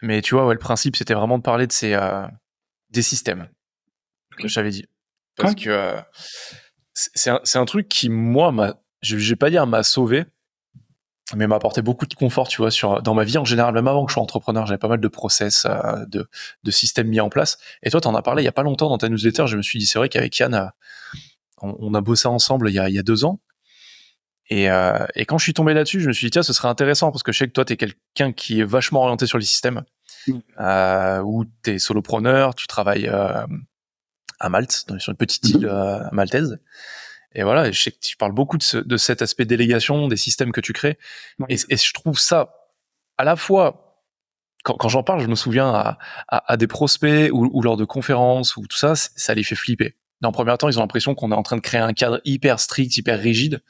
Mais tu vois, ouais, le principe, c'était vraiment de parler de des systèmes que Ok. j'avais dit. Ouais. Parce que c'est un truc qui, moi, je vais pas dire m'a sauvé, mais m'a apporté beaucoup de confort, tu vois, dans ma vie en général. Même avant que je sois entrepreneur, j'avais pas mal de process, de systèmes mis en place. Et toi, t'en as parlé il y a pas longtemps dans ta newsletter. Je me suis dit, c'est vrai qu'avec Yann, on a bossé ensemble il y a 2 ans. Et quand je suis tombé là-dessus, je me suis dit, tiens, ce serait intéressant parce que je sais que toi, t'es quelqu'un qui est vachement orienté sur les systèmes, Mm. où t'es solopreneur, tu travailles à Malte, sur une petite île Mhm. maltaise. Et voilà, et je sais que tu parles beaucoup de cet aspect délégation, des systèmes que tu crées. Ouais. Et je trouve ça, à la fois, quand j'en parle, je me souviens à des prospects ou lors de conférences ou tout ça, ça les fait flipper. En premier temps, ils ont l'impression qu'on est en train de créer un cadre hyper strict, hyper rigide.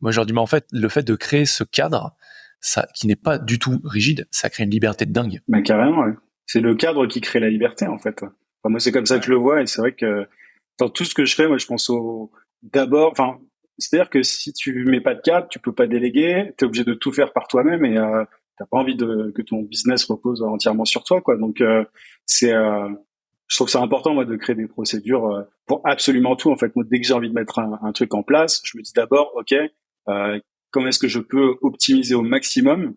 Moi, je leur dis, mais en fait, le fait de créer ce cadre, ça, qui n'est pas du tout rigide, ça crée une liberté de dingue. Bah, carrément, ouais. C'est le cadre qui crée la liberté, en fait. Enfin, moi, c'est comme ça que je Ouais. le vois, et c'est vrai que dans tout ce que je fais, moi, je pense d'abord, enfin, c'est-à-dire que si tu mets pas de cadre, tu peux pas déléguer, t'es obligé de tout faire par toi-même, et t'as pas envie que ton business repose entièrement sur toi, quoi. Donc, c'est, je trouve ça important, moi, de créer des procédures pour absolument tout, en fait. Moi, dès que j'ai envie de mettre un truc en place, je me dis d'abord, ok, comment est-ce que je peux optimiser au maximum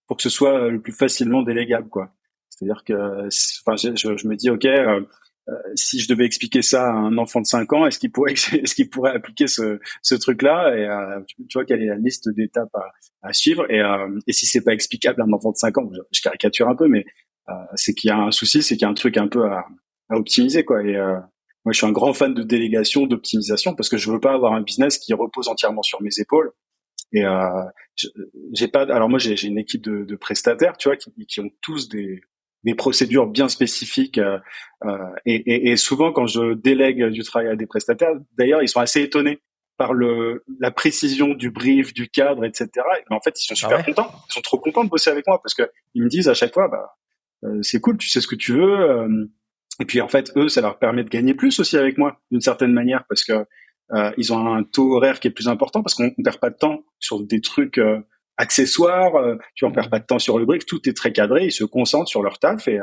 pour que ce soit le plus facilement délégable, quoi. C'est-à-dire que, enfin, je me dis, ok, si je devais expliquer ça à un enfant de 5 ans, est-ce qu'il pourrait appliquer ce truc-là et tu vois quelle est la liste d'étapes à suivre et si c'est pas explicable à un enfant de 5 ans, je caricature un peu, mais c'est qu'il y a un souci, c'est qu'il y a un truc un peu à optimiser, quoi. Et moi, je suis un grand fan de délégation, d'optimisation, parce que je veux pas avoir un business qui repose entièrement sur mes épaules. Et je- j'ai pas. Alors moi, j'ai une équipe de prestataires, tu vois, qui ont tous des procédures bien spécifiques. Et souvent, quand je délègue du travail à des prestataires, d'ailleurs, ils sont assez étonnés par la précision du brief, du cadre, etc. Mais en fait, ils sont Ah super ouais? contents. Ils sont trop contents de bosser avec moi parce que ils me disent à chaque fois, bah, c'est cool, tu sais ce que tu veux. Et puis en fait, eux, ça leur permet de gagner plus aussi avec moi, d'une certaine manière, parce que ils ont un taux horaire qui est plus important, parce qu'on perd pas de temps sur des trucs accessoires, tu vois, on perd pas de temps sur le brief, tout est très cadré, ils se concentrent sur leur taf et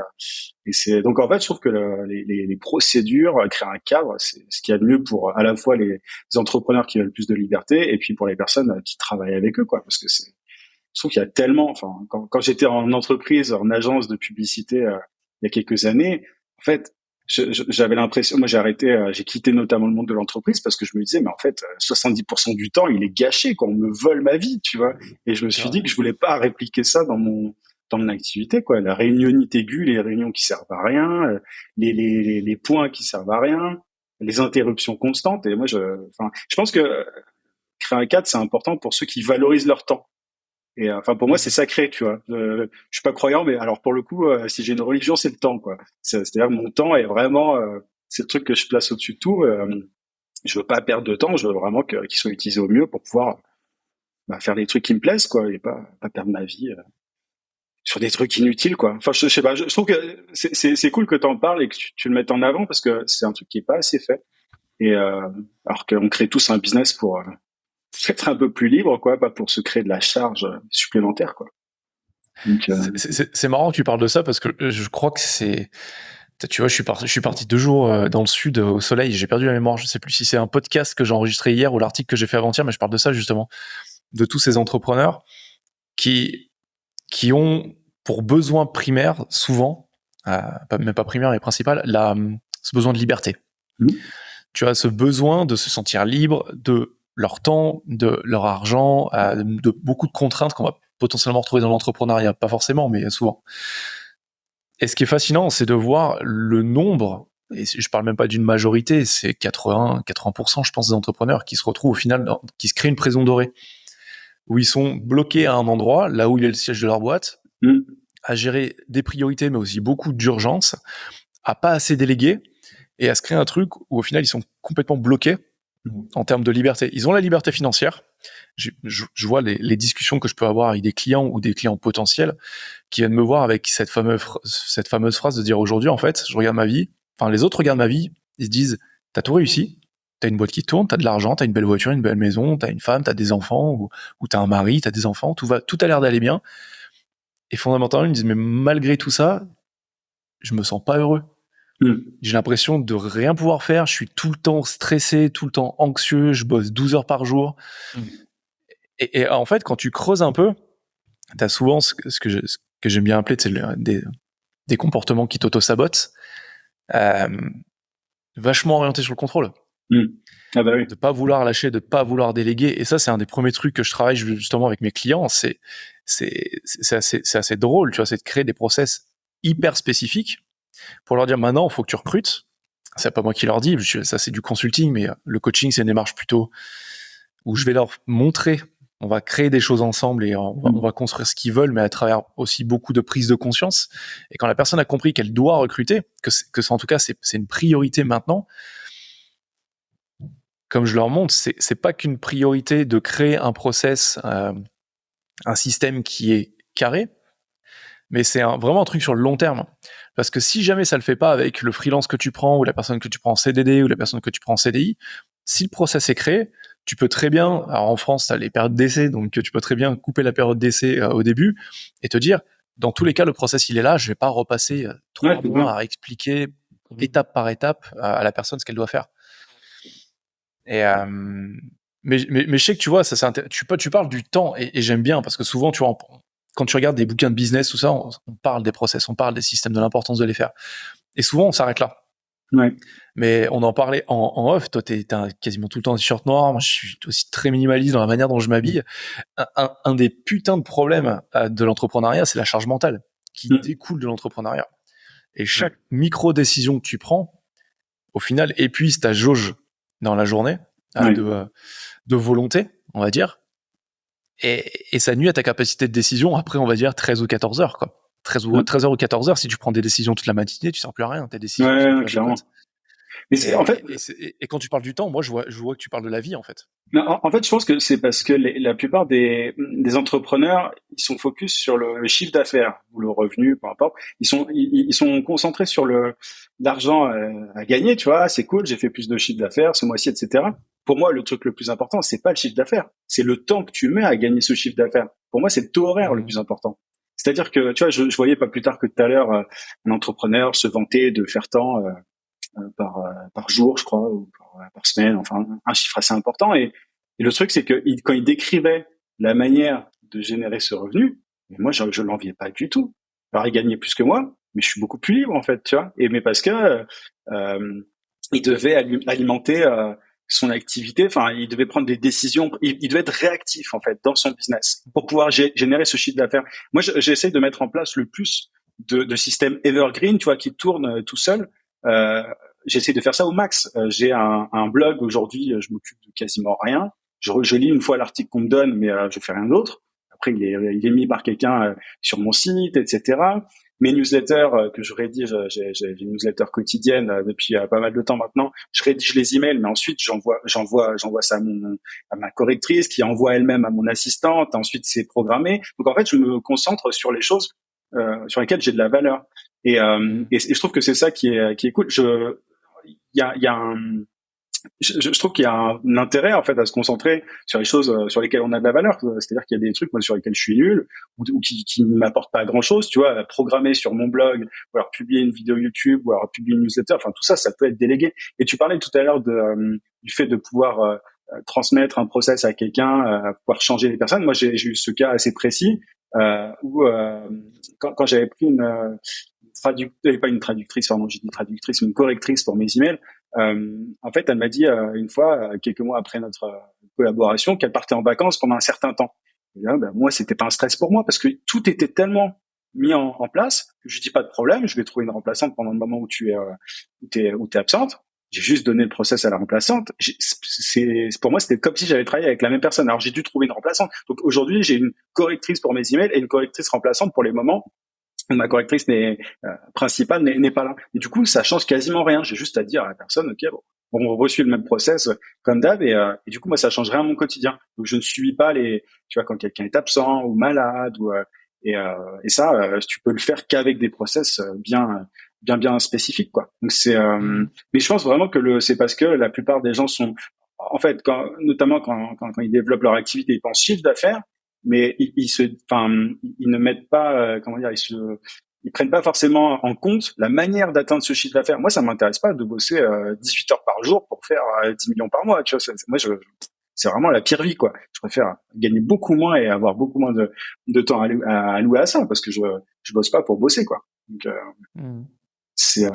c'est donc en fait, je trouve que les procédures, créer un cadre, c'est ce qu'il y a de mieux pour à la fois les entrepreneurs qui veulent plus de liberté et puis pour les personnes qui travaillent avec eux, quoi, parce que je trouve qu'il y a tellement, enfin, quand j'étais en entreprise, en agence de publicité il y a quelques années, en fait, j'avais l'impression, moi j'ai arrêté, j'ai quitté notamment le monde de l'entreprise parce que je me disais, mais en fait, 70% du temps, il est gâché, quoi, on me vole ma vie, tu vois. Et je me C'est suis vrai. dit que je voulais pas répliquer ça dans mon activité, quoi. La réunionnite aiguë, les réunions qui servent à rien, les points qui servent à rien, les interruptions constantes. Et moi, enfin, je pense que créer un cadre, c'est important pour ceux qui valorisent leur temps. Et enfin pour moi c'est sacré, tu vois. Je suis pas croyant, mais alors pour le coup, si j'ai une religion, c'est le temps, quoi. C'est-à-dire que mon temps est vraiment, c'est le truc que je place au-dessus de tout. Je veux pas perdre de temps, je veux vraiment qu'il soit utilisé au mieux pour pouvoir faire des trucs qui me plaisent, quoi, et pas perdre ma vie sur des trucs inutiles, quoi. Enfin je sais pas, je trouve que c'est cool que t'en parles et que tu le mettes en avant parce que c'est un truc qui est pas assez fait. Et alors qu'on crée tous un business pour être un peu plus libre, quoi, pas pour se créer de la charge supplémentaire, quoi. Donc, C'est marrant que tu parles de ça parce que je crois que tu vois, je suis parti 2 jours dans le sud au soleil. J'ai perdu la mémoire. Je sais plus si c'est un podcast que j'ai enregistré hier ou l'article que j'ai fait avant-hier, mais je parle de ça justement, de tous ces entrepreneurs qui qui ont pour besoin primaire souvent, même pas primaire mais principal, ce besoin de liberté. hmm. Tu as ce besoin de se sentir libre de leur temps, de leur argent, de beaucoup de contraintes qu'on va potentiellement retrouver dans l'entrepreneuriat, pas forcément, mais souvent. Et ce qui est fascinant, c'est de voir le nombre, et je parle même pas d'une majorité, c'est 80%, je pense, des entrepreneurs qui se retrouvent au final, qui se créent une prison dorée, où ils sont bloqués à un endroit, là où il est le siège de leur boîte, Mm. à gérer des priorités, mais aussi beaucoup d'urgences, à pas assez déléguer, et à se créer un truc où au final ils sont complètement bloqués en termes de liberté. Ils ont la liberté financière. Je vois les discussions que je peux avoir avec des clients ou des clients potentiels qui viennent me voir avec cette fameuse phrase de dire aujourd'hui, en fait, je regarde ma vie, enfin les autres regardent ma vie, ils se disent, t'as tout réussi, t'as une boîte qui tourne, t'as de l'argent, t'as une belle voiture, une belle maison, t'as une femme, t'as des enfants, ou t'as un mari, t'as des enfants, tout a l'air d'aller bien. Et fondamentalement, ils me disent, mais malgré tout ça, je me sens pas heureux. J'ai l'impression de rien pouvoir faire. Je suis tout le temps stressé, tout le temps anxieux. Je bosse 12 heures par jour. Et en fait, quand tu creuses un peu, t'as souvent ce que j'aime bien appeler des comportements qui t'auto-sabotent, vachement orientés sur le contrôle. Ah bah oui. De pas vouloir lâcher, de pas vouloir déléguer. Et ça, c'est un des premiers trucs que je travaille justement avec mes clients. C'est assez drôle, tu vois, c'est de créer des process hyper spécifiques pour leur dire maintenant, il faut que tu recrutes. C'est pas moi qui leur dis, ça c'est du consulting, mais le coaching, c'est une démarche plutôt où je vais leur montrer, on va créer des choses ensemble et on va construire ce qu'ils veulent, mais à travers aussi beaucoup de prise de conscience. Et quand la personne a compris qu'elle doit recruter, que en tout cas c'est une priorité maintenant, comme je leur montre, c'est pas qu'une priorité de créer un process, un système qui est carré, mais c'est vraiment un truc sur le long terme. Parce que si jamais ça le fait pas avec le freelance que tu prends, ou la personne que tu prends en CDD, ou la personne que tu prends en CDI, si le process est créé, tu peux très bien, alors en France, tu as les périodes d'essai, donc tu peux très bien couper la période d'essai au début et te dire, dans tous les cas, le process, il est là, je vais pas repasser 3 mois à expliquer étape par étape à la personne ce qu'elle doit faire. Et mais je sais que tu vois, tu parles du temps et j'aime bien parce que souvent, tu vois, quand tu regardes des bouquins de business, tout ça, on parle des process, on parle des systèmes, de l'importance de les faire. Et souvent, on s'arrête là. Ouais. Mais on en parlait en off. Toi, t'es quasiment tout le temps en t-shirt noir. Moi, je suis aussi très minimaliste dans la manière dont je m'habille. Un des putains de problèmes de l'entrepreneuriat, c'est la charge mentale qui découle de l'entrepreneuriat. Et chaque micro-décision que tu prends, au final, épuise ta jauge dans la journée de volonté, on va dire. Et ça nuit à ta capacité de décision après, on va dire, 13 ou 14 heures, quoi. 13 heures ou 14 heures, si tu prends des décisions toute la matinée, tu sers plus à rien. Tes décisions sont plus clairement. adéquates. Mais c'est, en fait, et quand tu parles du temps, moi, je vois que tu parles de la vie, en fait. en fait, je pense que c'est parce que la plupart des entrepreneurs, ils sont focus sur le chiffre d'affaires ou le revenu, peu importe. Ils sont concentrés sur l'argent à gagner, tu vois. C'est cool, j'ai fait plus de chiffre d'affaires ce mois-ci, etc. Pour moi, le truc le plus important, c'est pas le chiffre d'affaires, c'est le temps que tu mets à gagner ce chiffre d'affaires. Pour moi, c'est le taux horaire le plus important. C'est-à-dire que, tu vois, je voyais pas plus tard que tout à l'heure un entrepreneur se vanter de faire tant par jour, je crois, ou par semaine, enfin un chiffre assez important. Et le truc, c'est que quand il décrivait la manière de générer ce revenu, moi, je l'enviais pas du tout. Alors, il gagnait plus que moi, mais je suis beaucoup plus libre, en fait, tu vois. Mais parce que il devait alimenter son activité, enfin, il devait prendre des décisions, il devait être réactif, en fait, dans son business pour pouvoir générer ce chiffre d'affaires. Moi, j'essaie de mettre en place le plus de systèmes evergreen, tu vois, qui tournent tout seul. J'essaie de faire ça au max. J'ai un blog aujourd'hui, je m'occupe de quasiment rien. Je lis une fois l'article qu'on me donne, mais je fais rien d'autre. Après, il est mis par quelqu'un sur mon site, etc. Mes newsletters que je rédige, j'ai une newsletter quotidienne depuis pas mal de temps maintenant. Je rédige les emails, mais ensuite j'envoie ça à ma correctrice, qui envoie elle-même à mon assistante. Ensuite, c'est programmé. Donc en fait, je me concentre sur les choses sur lesquelles j'ai de la valeur. Et je trouve que c'est ça qui est cool. Il y a je trouve qu'il y a un intérêt en fait à se concentrer sur les choses sur lesquelles on a de la valeur. C'est-à-dire qu'il y a des trucs moi, sur lesquels je suis nul ou qui ne m'apportent pas grand-chose. Tu vois, programmer sur mon blog, ou alors publier une vidéo YouTube, ou alors publier une newsletter. Enfin, tout ça, ça peut être délégué. Et tu parlais tout à l'heure du fait de pouvoir transmettre un process à quelqu'un, pouvoir changer les personnes. Moi, j'ai eu ce cas assez précis où quand j'avais pris pas une traductrice, pardon, j'ai dit traductrice, une correctrice pour mes emails. En fait, elle m'a dit une fois, quelques mois après notre collaboration, qu'elle partait en vacances pendant un certain temps. Et là, moi, c'était pas un stress pour moi parce que tout était tellement mis en place que je dis pas de problème, je vais trouver une remplaçante pendant le moment où t'es absente. J'ai juste donné le process à la remplaçante. Pour moi, c'était comme si j'avais travaillé avec la même personne. Alors, j'ai dû trouver une remplaçante. Donc, aujourd'hui, j'ai une correctrice pour mes emails et une correctrice remplaçante pour les moments où ma correctrice principale n'est pas là. Et du coup, ça change quasiment rien. J'ai juste à dire à la personne, OK, bon, on reçoit le même process comme d'hab et du coup, moi, ça change rien à mon quotidien. Donc, je ne suis pas tu vois, quand quelqu'un est absent ou malade et ça, tu peux le faire qu'avec des process bien spécifiques, quoi. Donc mais je pense vraiment que c'est parce que la plupart des gens sont, en fait, notamment quand ils développent leur activité, ils pensent chiffre d'affaires mais ils ne mettent pas, comment dire, ils prennent pas forcément en compte la manière d'atteindre ce chiffre d'affaires. Moi, ça m'intéresse pas de bosser 18 heures par jour pour faire 10 millions par mois. Tu vois, moi, c'est vraiment la pire vie, quoi. Je préfère gagner beaucoup moins et avoir beaucoup moins de temps à allouer à ça, parce que je bosse pas pour bosser, quoi. Donc, c'est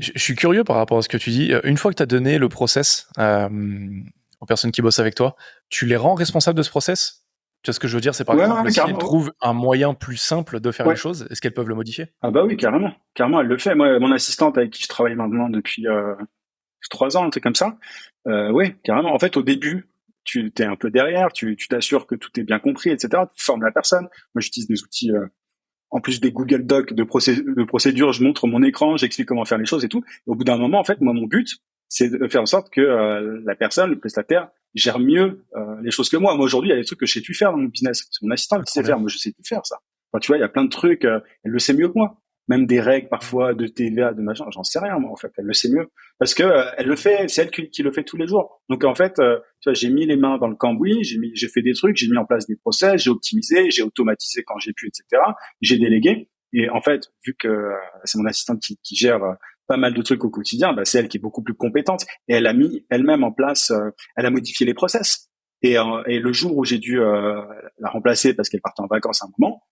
Je suis curieux par rapport à ce que tu dis. Une fois que tu as donné le process aux personnes qui bossent avec toi, tu les rends responsables de ce process? Tu vois ce que je veux dire? C'est par exemple, si elles trouvent un moyen plus simple de faire les choses, est-ce qu'elles peuvent le modifier? Ah bah oui, carrément. Carrément, elle le fait. Moi, mon assistante avec qui je travaille maintenant depuis 3 ans, un truc comme ça. Ouais, carrément. En fait, au début, tu t'es un peu derrière, tu t'assures que tout est bien compris, etc. Tu formes la personne. Moi, j'utilise des outils, en plus des Google Docs de procédures, je montre mon écran, j'explique comment faire les choses et tout. Et au bout d'un moment, en fait, moi, mon but, c'est de faire en sorte que la personne, le prestataire, gère mieux les choses que moi. Moi, aujourd'hui, il y a des trucs que je sais plus faire dans mon business. C'est mon assistant qui sait faire. Moi, je sais plus faire ça. Enfin, tu vois, il y a plein de trucs, elle le sait mieux que moi. Même des règles parfois de TVA, de machin, j'en sais rien, moi, en fait. Elle le sait mieux. Parce que elle le fait, c'est elle qui le fait tous les jours. Donc, en fait, tu vois, j'ai mis les mains dans le cambouis, j'ai fait des trucs, j'ai mis en place des process, j'ai optimisé, j'ai automatisé quand j'ai pu, etc. J'ai délégué. Et en fait, vu que c'est mon assistante qui gère pas mal de trucs au quotidien, bah, c'est elle qui est beaucoup plus compétente. Et elle a mis elle-même en place, elle a modifié les process. Et le jour où j'ai dû la remplacer parce qu'elle partait en vacances à un moment,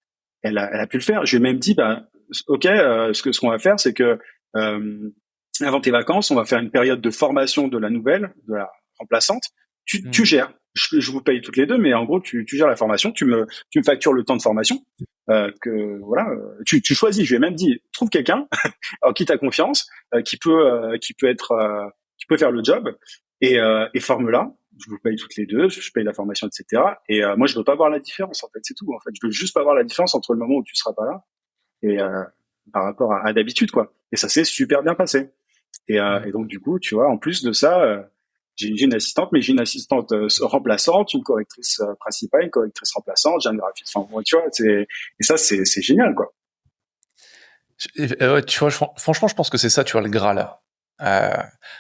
elle a pu le faire. Je lui ai même dit, bah, ok, ce qu'on va faire, c'est que avant tes vacances, on va faire une période de formation de la nouvelle, de la remplaçante. Tu gères. Je vous paye toutes les deux, mais en gros, tu gères la formation. Tu me factures le temps de formation. Que voilà, tu choisis. Je lui ai même dit, trouve quelqu'un en qui t'as confiance, qui peut faire le job et forme-la. Je vous paye toutes les deux, je paye la formation, etc. Et moi, je veux pas voir la différence. En fait, c'est tout. En fait, je veux juste pas voir la différence entre le moment où tu seras pas là et par rapport à d'habitude, quoi. Et ça s'est super bien passé. Et donc, du coup, tu vois, en plus de ça, j'ai une assistante, mais j'ai une assistante remplaçante, une correctrice principale, une correctrice remplaçante, j'ai un graphiste. Enfin, bon, tu vois, et ça, c'est génial, quoi. Ouais, tu vois, franchement, je pense que c'est ça, tu vois, le Graal.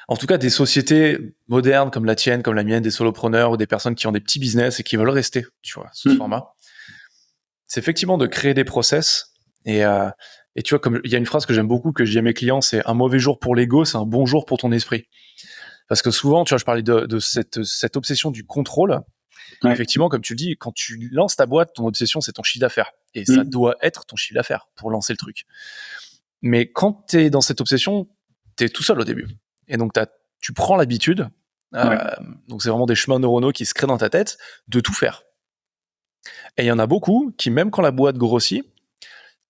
En tout cas, des sociétés modernes comme la tienne, comme la mienne, des solopreneurs ou des personnes qui ont des petits business et qui veulent rester, tu vois, sous ce format. C'est effectivement de créer des process et tu vois, comme il y a une phrase que j'aime beaucoup, que je dis à mes clients, c'est un mauvais jour pour l'ego, c'est un bon jour pour ton esprit. Parce que souvent, tu vois, je parlais de cette obsession du contrôle. Ouais. Effectivement, comme tu le dis, quand tu lances ta boîte, ton obsession, c'est ton chiffre d'affaires. Et ça doit être ton chiffre d'affaires pour lancer le truc. Mais quand tu es dans cette obsession, tu es tout seul au début. Et donc, tu prends l'habitude, donc c'est vraiment des chemins neuronaux qui se créent dans ta tête, de tout faire. Et il y en a beaucoup qui, même quand la boîte grossit,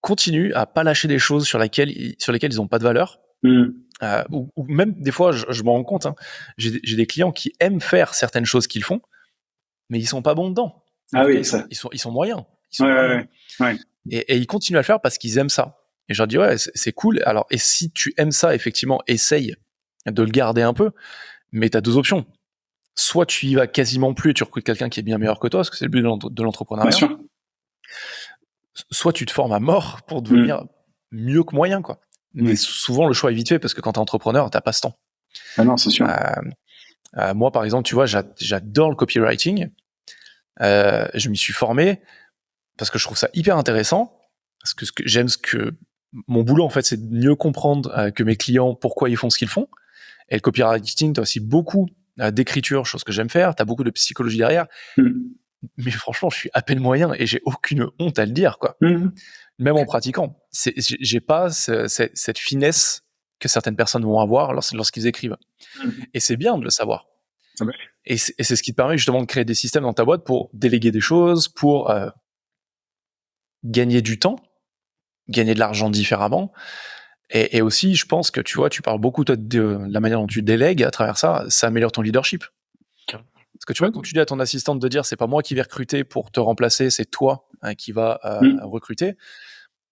continuent à pas lâcher des choses sur lesquelles ils n'ont pas de valeur. Ou même des fois, je m'en rends compte, hein, j'ai des clients qui aiment faire certaines choses qu'ils font, mais ils sont pas bons dedans. Ah oui, ils sont moyens. Et ils continuent à le faire parce qu'ils aiment ça. Et je leur dis, ouais, c'est cool. Alors, et si tu aimes ça, effectivement, essaye de le garder un peu, mais tu as deux options. Soit tu y vas quasiment plus et tu recrutes quelqu'un qui est bien meilleur que toi, parce que c'est le but de l'entrepreneuriat. Bien sûr. Soit tu te formes à mort pour devenir mieux que moyen, quoi. Mais souvent, le choix est vite fait parce que quand t'es entrepreneur, t'as pas ce temps. Ah non, c'est sûr. Moi, par exemple, tu vois, j'adore le copywriting. Je m'y suis formé parce que je trouve ça hyper intéressant. Parce que j'aime mon boulot, en fait, c'est de mieux comprendre que mes clients pourquoi ils font ce qu'ils font. Et le copywriting, t'as aussi beaucoup d'écriture, chose que j'aime faire. T'as beaucoup de psychologie derrière. Mais franchement, je suis à peine moyen et j'ai aucune honte à le dire, quoi. Même en pratiquant, j'ai pas cette finesse que certaines personnes vont avoir lorsqu'ils écrivent. Et c'est bien de le savoir. Et c'est ce qui te permet justement de créer des systèmes dans ta boîte pour déléguer des choses, pour gagner du temps, gagner de l'argent différemment. Et aussi, je pense que tu vois, tu parles beaucoup de la manière dont tu délègues. À travers ça, ça améliore ton leadership. Parce que tu vois, quand tu dis à ton assistante de dire c'est pas moi qui vais recruter pour te remplacer, c'est toi qui va recruter,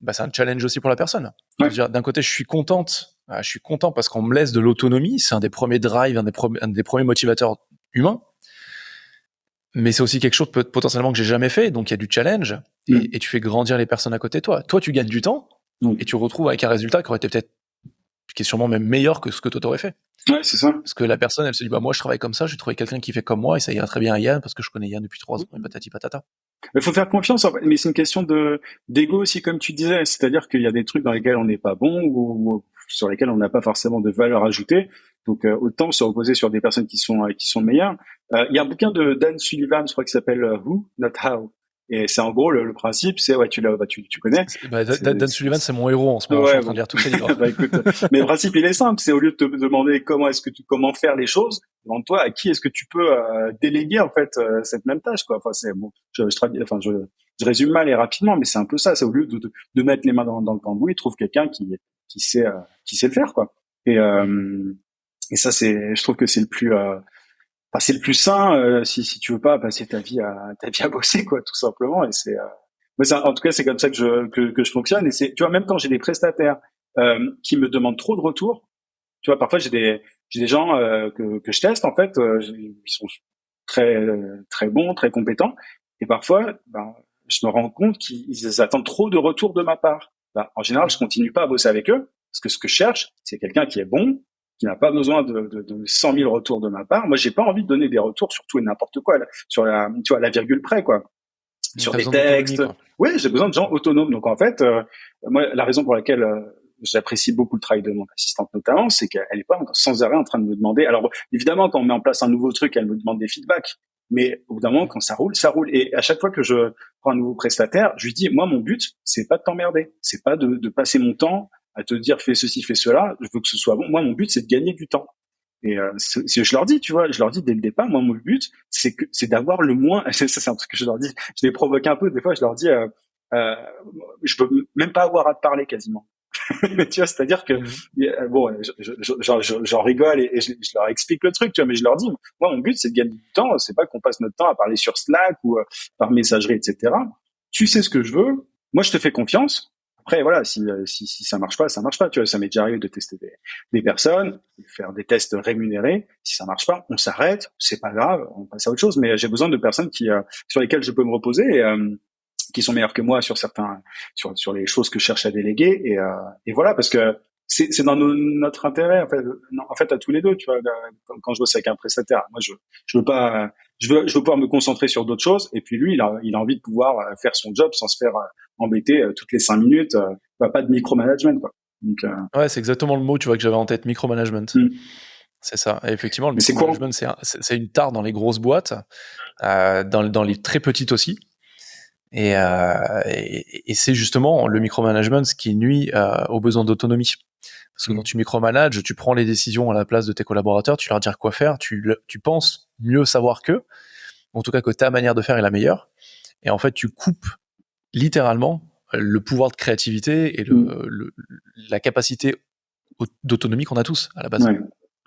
bah, c'est un challenge aussi pour la personne. D'un côté, je suis content parce qu'on me laisse de l'autonomie, c'est un des premiers drives, un des premiers motivateurs humains. Mais c'est aussi quelque chose potentiellement que j'ai jamais fait, donc il y a du challenge et tu fais grandir les personnes à côté de toi. Toi, tu gagnes du temps et tu retrouves avec un résultat qui aurait été peut-être qui est sûrement même meilleur que ce que toi t'aurais fait. Ouais, c'est ça. Parce que la personne, elle se dit, bah moi je travaille comme ça, je vais trouver quelqu'un qui fait comme moi et ça ira très bien à Yann parce que je connais Yann depuis 3 ans et patati patata. Il faut faire confiance, en fait. Mais c'est une question d'ego aussi, comme tu disais. C'est-à-dire qu'il y a des trucs dans lesquels on n'est pas bon ou sur lesquels on n'a pas forcément de valeur ajoutée. Donc autant se reposer sur des personnes qui sont meilleures. Il y a un bouquin de Dan Sullivan, je crois, qui s'appelle Who, Not How. Et c'est en gros le principe, c'est ouais, tu connais. Dan Sullivan, c'est mon héros en ce moment. Je suis Ouais, en train de lire tous ses livres. bah écoute, mais le principe il est simple, c'est au lieu de te demander comment faire les choses, demande-toi à qui est-ce que tu peux déléguer en fait cette même tâche quoi. Enfin c'est bon, je résume mal et rapidement, mais c'est un peu ça. C'est au lieu de mettre les mains dans le cambouis, trouve quelqu'un qui sait le faire quoi. Et ça je trouve que c'est le plus c'est le plus sain si tu veux pas passer ta vie à bosser quoi, tout simplement. Et c'est en tout cas c'est comme ça que je fonctionne. Et c'est, tu vois, même quand j'ai des prestataires qui me demandent trop de retours, tu vois, parfois j'ai des gens que je teste en fait, ils sont très bons, très compétents, et parfois je me rends compte qu'ils attendent trop de retours de ma part. En général, je continue pas à bosser avec eux parce que ce que je cherche, c'est quelqu'un qui est bon, qui n'a pas besoin de 100 000 retours de ma part. Moi, j'ai pas envie de donner des retours sur tout et n'importe quoi, là, sur tu vois, la virgule près, quoi. Sur T'as des besoin textes. d'autonomie, quoi. Oui, j'ai besoin de gens autonomes. Donc, en fait, moi, la raison pour laquelle j'apprécie beaucoup le travail de mon assistante notamment, c'est qu'elle est pas sans arrêt en train de me demander. Alors, évidemment, quand on met en place un nouveau truc, elle me demande des feedbacks. Mais au bout d'un moment, quand ça roule, ça roule. Et à chaque fois que je prends un nouveau prestataire, je lui dis, moi, mon but, c'est pas de t'emmerder. C'est pas de passer mon temps à te dire, fais ceci, fais cela. Je veux que ce soit bon. Moi, mon but, c'est de gagner du temps. Et je leur dis, tu vois, je leur dis dès le départ, moi, mon but, c'est d'avoir le moins. Ça, c'est un truc que je leur dis. Je les provoque un peu. Des fois, je leur dis, je veux même pas avoir à te parler quasiment. Tu vois, c'est-à-dire que bon, j'en rigole et je leur explique le truc, tu vois, mais je leur dis, moi, mon but, c'est de gagner du temps. C'est pas qu'on passe notre temps à parler sur Slack ou par messagerie, etc. Tu sais ce que je veux. Moi, je te fais confiance. Après, voilà, si ça marche pas, ça marche pas. Tu vois, ça m'est déjà arrivé de tester des personnes, de faire des tests rémunérés. Si ça marche pas, on s'arrête. C'est pas grave, on passe à autre chose. Mais j'ai besoin de personnes sur lesquelles je peux me reposer et qui sont meilleurs que moi sur les choses que je cherche à déléguer. Et voilà, parce que c'est dans notre intérêt en fait à tous les deux. Tu vois, quand je bosse avec un prestataire, moi je veux pas. Je veux pouvoir me concentrer sur d'autres choses. Et puis lui, il a envie de pouvoir faire son job sans se faire embêter toutes les 5 minutes. Pas de micromanagement, quoi. Donc, Ouais, c'est exactement le mot, tu vois, que j'avais en tête, micromanagement. C'est ça. Et effectivement, le mais c'est micromanagement, c'est une tare dans les grosses boîtes, dans les très petites aussi. Et c'est justement le micromanagement ce qui nuit aux besoins d'autonomie. Parce que quand tu micromanages, tu prends les décisions à la place de tes collaborateurs, tu leur dis quoi faire, tu penses mieux savoir qu'eux, en tout cas que ta manière de faire est la meilleure, et en fait tu coupes littéralement le pouvoir de créativité et la capacité d'autonomie qu'on a tous à la base. Ouais.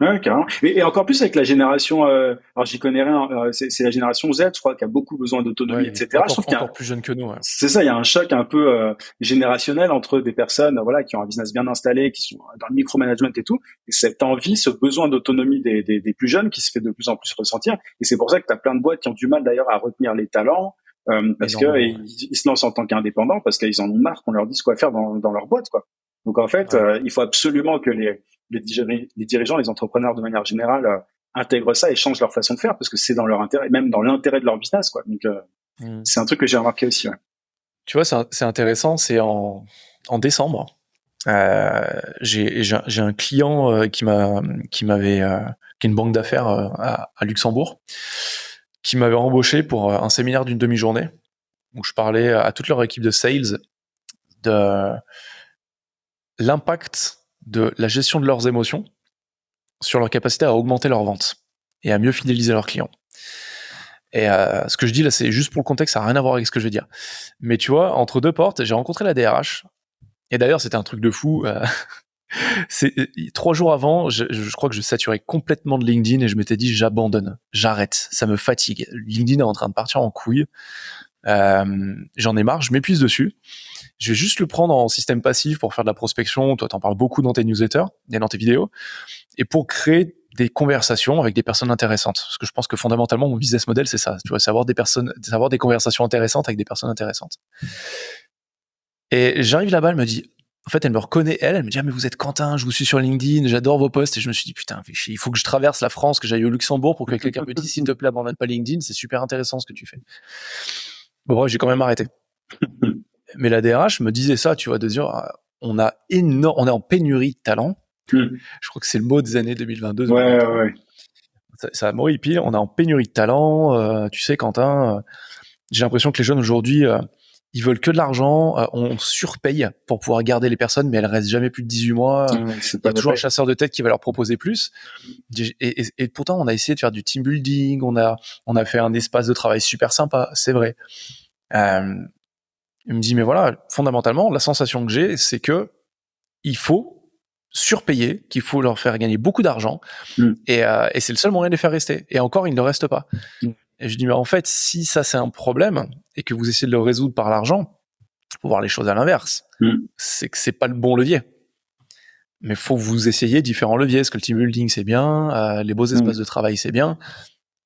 Ouais, carrément. Et encore plus avec la génération, alors j'y connais rien, c'est la génération Z, je crois, qui a beaucoup besoin d'autonomie, etc. Je trouve qu'il y a encore plus jeune que nous. Ouais. c'est ça, il y a un choc un peu générationnel entre des personnes, voilà, qui ont un business bien installé, qui sont dans le micromanagement et tout, et cette envie, ce besoin d'autonomie des plus jeunes qui se fait de plus en plus ressentir. Et c'est pour ça que tu as plein de boîtes qui ont du mal d'ailleurs à retenir les talents, parce que ils se lancent en tant qu'indépendants, parce qu'ils en ont marre qu'on leur dise quoi faire dans leur boîte, quoi. Donc en fait, il faut absolument que les dirigeants, les entrepreneurs de manière générale intègrent ça et changent leur façon de faire, parce que c'est dans leur intérêt, même dans l'intérêt de leur business, quoi. Donc c'est un truc que j'ai remarqué aussi. Ouais. Tu vois, c'est intéressant. C'est en décembre. J'ai un client qui est une banque d'affaires à Luxembourg, qui m'avait embauché pour un séminaire d'une demi-journée où je parlais à toute leur équipe de sales de l'impact de la gestion de leurs émotions sur leur capacité à augmenter leurs ventes et à mieux fidéliser leurs clients. Et ce que je dis là, c'est juste pour le contexte, ça n'a rien à voir avec ce que je vais dire. Mais tu vois, entre deux portes, j'ai rencontré la DRH. Et d'ailleurs, c'était un truc de fou. 3 jours avant, je crois que je saturais complètement de LinkedIn et je m'étais dit, j'abandonne, j'arrête, ça me fatigue. LinkedIn est en train de partir en couille. J'en ai marre, je m'épuise dessus. Je vais juste le prendre en système passif pour faire de la prospection. Toi, t'en parles beaucoup dans tes newsletters et dans tes vidéos. Et pour créer des conversations avec des personnes intéressantes. Parce que je pense que fondamentalement, mon business model, c'est ça. Tu vois, savoir des conversations intéressantes avec des personnes intéressantes. Et j'arrive là-bas, elle me dit, En fait, elle me reconnaît, elle me dit, ah, mais vous êtes Quentin, je vous suis sur LinkedIn, j'adore vos posts. Et je me suis dit, putain, fais chier, il faut que je traverse la France, que j'aille au Luxembourg pour que quelqu'un me dise, s'il te plaît, abandonne pas LinkedIn, c'est super intéressant ce que tu fais. Bon, bref, j'ai quand même arrêté. Mais la DRH me disait ça, tu vois, de dire, on est en pénurie de talent. Je crois que c'est le mot des années 2022, 2023. Ouais. Ça m'horripile, on est en pénurie de talent. Tu sais, Quentin, j'ai l'impression que les jeunes aujourd'hui, ils veulent que de l'argent, on surpaye pour pouvoir garder les personnes, mais elles restent jamais plus de 18 mois. Il y a toujours un chasseur de tête qui va leur proposer plus. Et pourtant, on a essayé de faire du team building, on a fait un espace de travail super sympa, c'est vrai. Il me dit, mais voilà, fondamentalement, la sensation que j'ai, c'est que il faut surpayer, qu'il faut leur faire gagner beaucoup d'argent, et c'est le seul moyen de les faire rester. Et encore, ils ne le restent pas. Et je dis, mais en fait, si ça c'est un problème, et que vous essayez de le résoudre par l'argent, faut voir les choses à l'inverse. C'est que c'est pas le bon levier. Mais faut que vous essayiez différents leviers, parce que le team building c'est bien, les beaux espaces de travail c'est bien.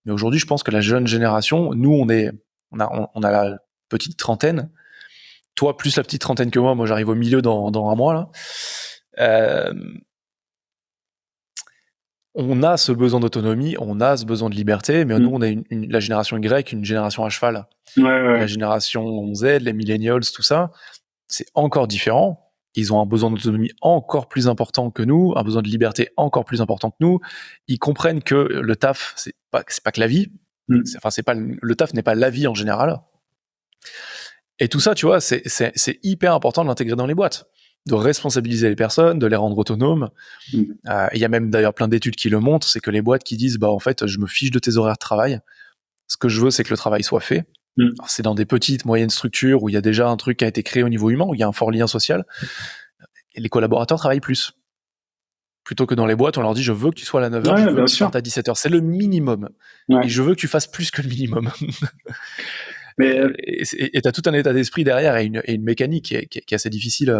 Mais aujourd'hui, je pense que la jeune génération, nous on a la petite trentaine. Toi, plus la petite trentaine que moi j'arrive au milieu dans un mois, là. On a ce besoin d'autonomie, on a ce besoin de liberté, mais nous, on a la génération Y, une génération à cheval. La génération Z, les millennials, tout ça, c'est encore différent. Ils ont un besoin d'autonomie encore plus important que nous, un besoin de liberté encore plus important que nous. Ils comprennent que le taf, c'est pas que la vie. Le taf n'est pas la vie en général. Et tout ça, tu vois, c'est hyper important de l'intégrer dans les boîtes, de responsabiliser les personnes, de les rendre autonomes. Il y a même d'ailleurs plein d'études qui le montrent, c'est que les boîtes qui disent, bah en fait, je me fiche de tes horaires de travail. Ce que je veux, c'est que le travail soit fait. Alors, c'est dans des petites, moyennes structures où il y a déjà un truc qui a été créé au niveau humain, où il y a un fort lien social. Et les collaborateurs travaillent plus. Plutôt que dans les boîtes, on leur dit, je veux que tu sois à 9h, je veux que tu partes à 17h. C'est le minimum. Et je veux que tu fasses plus que le minimum. Et t'as tout un état d'esprit derrière et une mécanique qui est assez difficile,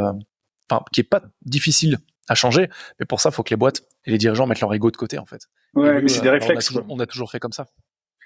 qui est pas difficile à changer, mais pour ça, il faut que les boîtes et les dirigeants mettent leur ego de côté, en fait. Mais c'est des réflexes. On a toujours fait comme ça.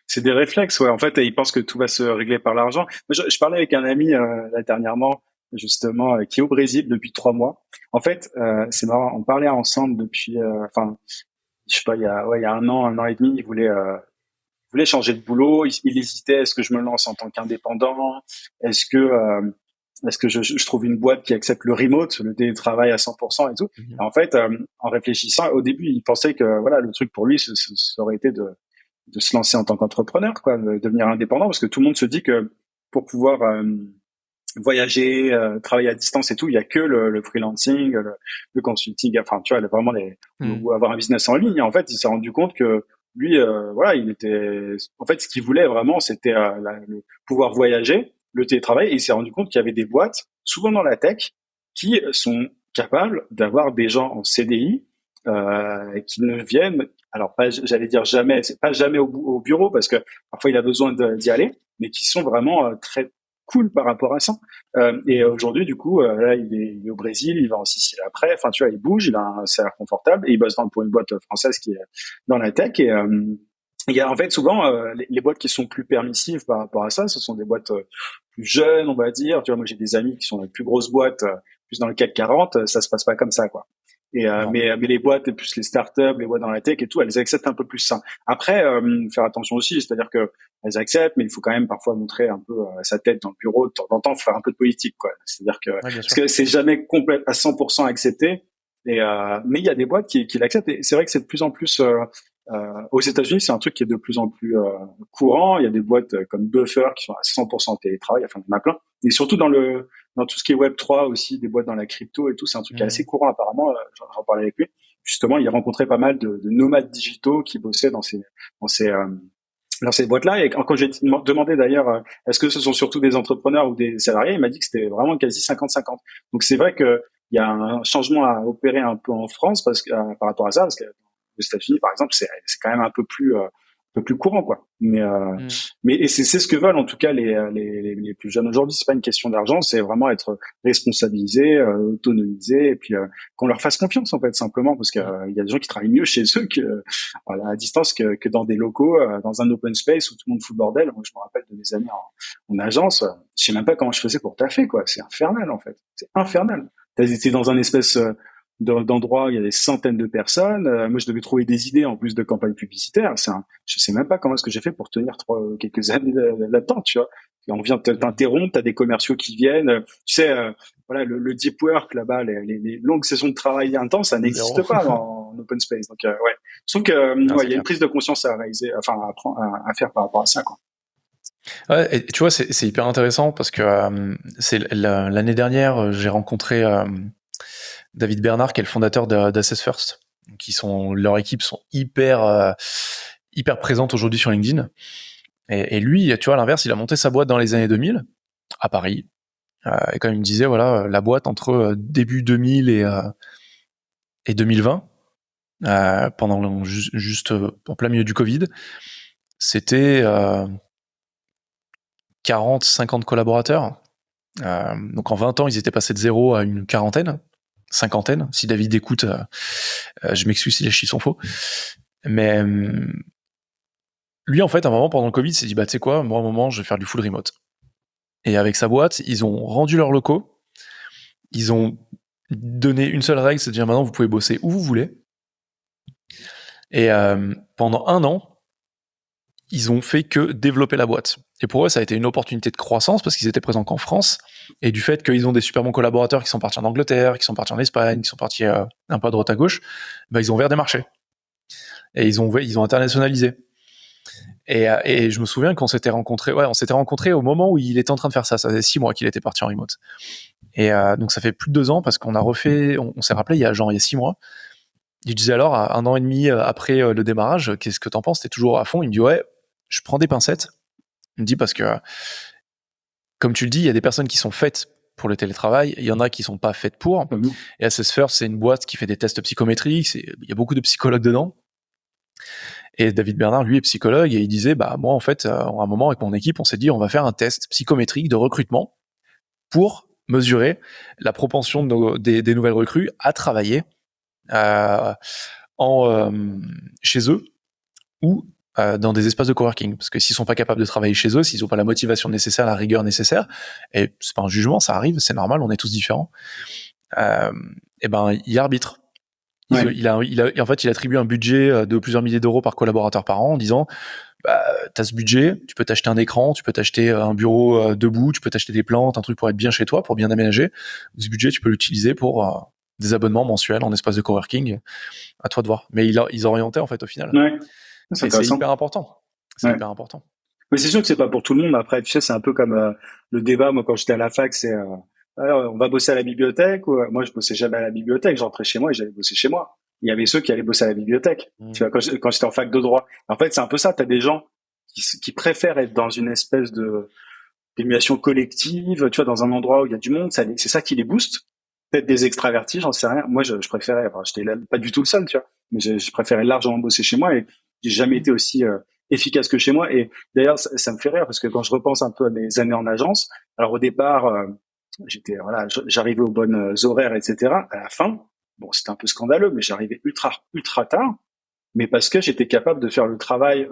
C'est des réflexes, ouais. En fait, ils pensent que tout va se régler par l'argent. Je parlais avec un ami là dernièrement, justement, qui est au Brésil depuis 3 mois. En fait, c'est marrant. On parlait ensemble depuis, je sais pas, il y a un an et demi, il voulait changer de boulot. Il hésitait. Est-ce que je me lance en tant qu'indépendant? Est-ce que je trouve une boîte qui accepte le remote, le télétravail à 100% et tout? Et en fait, en réfléchissant, au début, il pensait que voilà, le truc pour lui, ça aurait été de se lancer en tant qu'entrepreneur, quoi, de devenir indépendant, parce que tout le monde se dit que pour pouvoir voyager, travailler à distance et tout, il y a que le freelancing, le consulting, enfin, tu vois, vraiment ou avoir un business en ligne. Et en fait, il s'est rendu compte que lui, voilà, en fait, ce qu'il voulait vraiment, c'était le pouvoir voyager, le télétravail, et il s'est rendu compte qu'il y avait des boîtes, souvent dans la tech, qui sont capables d'avoir des gens en CDI qui ne viennent, alors pas, j'allais dire jamais, c'est pas jamais au bureau parce que parfois il a besoin d'y aller, mais qui sont vraiment très cool par rapport à ça. Et aujourd'hui, du coup, là, il est au Brésil, il va en Sicile après. Enfin, tu vois, il bouge, il a un salaire confortable et il bosse pour une boîte française qui est dans la tech. Et il y a en fait souvent les boîtes qui sont plus permissives par rapport à ça, ce sont des boîtes plus jeunes, on va dire. Tu vois, moi j'ai des amis qui sont dans les plus grosses boîtes, plus dans le CAC 40, ça se passe pas comme ça, quoi. Et mais les boîtes, plus les startups, les boîtes dans la tech et tout, elles acceptent un peu plus ça. Après, faire attention aussi, c'est-à-dire que elles acceptent, mais il faut quand même parfois montrer un peu sa tête dans le bureau de temps en temps, faire un peu de politique, quoi. C'est-à-dire que parce que c'est jamais complet à 100% accepté. Et mais il y a des boîtes qui l'acceptent. Et c'est vrai que c'est de plus en plus aux États-Unis, c'est un truc qui est de plus en plus courant. Il y a des boîtes comme Buffer qui sont à 100% télétravail. Enfin, il y en a plein. Et surtout dans tout ce qui est Web3 aussi, des boîtes dans la crypto et tout, c'est un truc qui est assez courant apparemment. J'en parlais avec lui. Justement, il rencontrait pas mal de nomades digitaux qui bossaient dans ces boîtes-là. Et quand j'ai demandé d'ailleurs, est-ce que ce sont surtout des entrepreneurs ou des salariés, il m'a dit que c'était vraiment quasi 50-50. Donc c'est vrai que il y a un changement à opérer un peu en France parce que par rapport à ça, parce que aux États-Unis, par exemple, c'est quand même un peu plus courant, quoi. Mais et c'est ce que veulent en tout cas les plus jeunes aujourd'hui. C'est pas une question d'argent, c'est vraiment être responsabilisé, autonomisé, et puis qu'on leur fasse confiance en fait, simplement, parce que il y a des gens qui travaillent mieux chez eux que à distance que dans des locaux, dans un open space où tout le monde fout le bordel. Moi, je me rappelle de mes années en agence, je sais même pas comment je faisais pour taffer, quoi. C'est infernal en fait, c'est infernal. t'es dans un espèce d'endroit où il y a des centaines de personnes. Moi, je devais trouver des idées en plus de campagnes publicitaires. Je sais même pas comment est-ce que j'ai fait pour tenir quelques années là-dedans, tu vois. Et on vient t'interrompre, t'as des commerciaux qui viennent. Tu sais, voilà, le deep work là-bas, les longues sessions de travail intenses, ça Zéro. n'existe pas en open space. Donc, ouais. Je trouve que, Non, ouais, c'est il y a une clair. prise de conscience à réaliser, enfin, à faire par rapport à ça, quoi. Ouais, et tu vois, c'est hyper intéressant parce que l'année dernière, j'ai rencontré David Bernard, qui est le fondateur d'Assess First. Leur équipe sont hyper présentes aujourd'hui sur LinkedIn. Et lui, tu vois, à l'inverse, il a monté sa boîte dans les années 2000 à Paris. Et quand il me disait, voilà, la boîte entre début 2000 et 2020, pendant juste en plein milieu du Covid, c'était 40, 50 collaborateurs. Donc en 20 ans, ils étaient passés de 0 à une quarantaine, cinquantaine. Si David écoute, je m'excuse si les chiffres sont faux. Mais lui, en fait, à un moment, pendant le Covid, il s'est dit, bah, tu sais quoi, moi, à un moment, je vais faire du full remote. Et avec sa boîte, ils ont rendu leurs locaux. Ils ont donné une seule règle, c'est de dire maintenant, vous pouvez bosser où vous voulez. Et pendant 1 an, ils ont fait que développer la boîte. Et pour eux, ça a été une opportunité de croissance parce qu'ils étaient présents qu'en France. Et du fait qu'ils ont des super bons collaborateurs qui sont partis en Angleterre, qui sont partis en Espagne, qui sont partis un peu à droite à gauche, bah, ils ont ouvert des marchés. Et ils ont internationalisé. Et je me souviens qu'on s'était rencontrés, on s'était rencontrés au moment où il était en train de faire ça. Ça faisait 6 mois qu'il était parti en remote. Et donc ça fait plus de 2 ans parce qu'on a refait, on s'est rappelé il y a 6 mois. Il disait alors, 1 an et demi après le démarrage, qu'est-ce que t'en penses? T'es toujours à fond? Il me dit ouais, je prends des pincettes. Il me dit parce que, comme tu le dis, il y a des personnes qui sont faites pour le télétravail, il y en a qui sont pas faites pour. Et Assess First, c'est une boîte qui fait des tests psychométriques, il y a beaucoup de psychologues dedans. Et David Bernard, lui, est psychologue, et il disait, bah, moi, en fait, à un moment, avec mon équipe, on s'est dit, on va faire un test psychométrique de recrutement pour mesurer la propension des nouvelles recrues à travailler euh, chez eux ou dans des espaces de coworking. Parce que s'ils sont pas capables de travailler chez eux, s'ils ont pas la motivation nécessaire, la rigueur nécessaire, et c'est pas un jugement, ça arrive, c'est normal, on est tous différents, et ben, il arbitre. Ouais. En fait, il attribue un budget de plusieurs milliers d'euros par collaborateur par an en disant, bah, t'as ce budget, tu peux t'acheter un écran, tu peux t'acheter un bureau debout, tu peux t'acheter des plantes, un truc pour être bien chez toi, pour bien aménager. Ce budget, tu peux l'utiliser pour des abonnements mensuels en espace de coworking. À toi de voir. Mais ils orientaient, en fait, au final. Ouais. C'est Et c'est intéressant. hyper important. C'est Ouais. hyper important. Mais c'est sûr que c'est pas pour tout le monde. Après, tu sais, c'est un peu comme le débat. Moi, quand j'étais à la fac, c'est alors, on va bosser à la bibliothèque. Ou, moi, je bossais jamais à la bibliothèque. J'entrais chez moi et j'allais bosser chez moi. Il y avait ceux qui allaient bosser à la bibliothèque. Tu vois, quand j'étais en fac de droit. En fait, c'est un peu ça. T'as des gens qui préfèrent être dans une espèce de d'émulation collective. Tu vois, dans un endroit où il y a du monde. C'est ça qui les booste. Peut-être des extravertis, j'en sais rien. Moi, je préférais. Enfin, j'étais pas du tout le seul, tu vois. Mais je préférais largement bosser chez moi et j'ai jamais été aussi efficace que chez moi. Et d'ailleurs, ça me fait rire parce que quand je repense un peu à mes années en agence, alors au départ, j'arrivais aux bonnes horaires, etc. À la fin, bon, c'était un peu scandaleux, mais j'arrivais ultra tard, mais parce que j'étais capable de faire le travail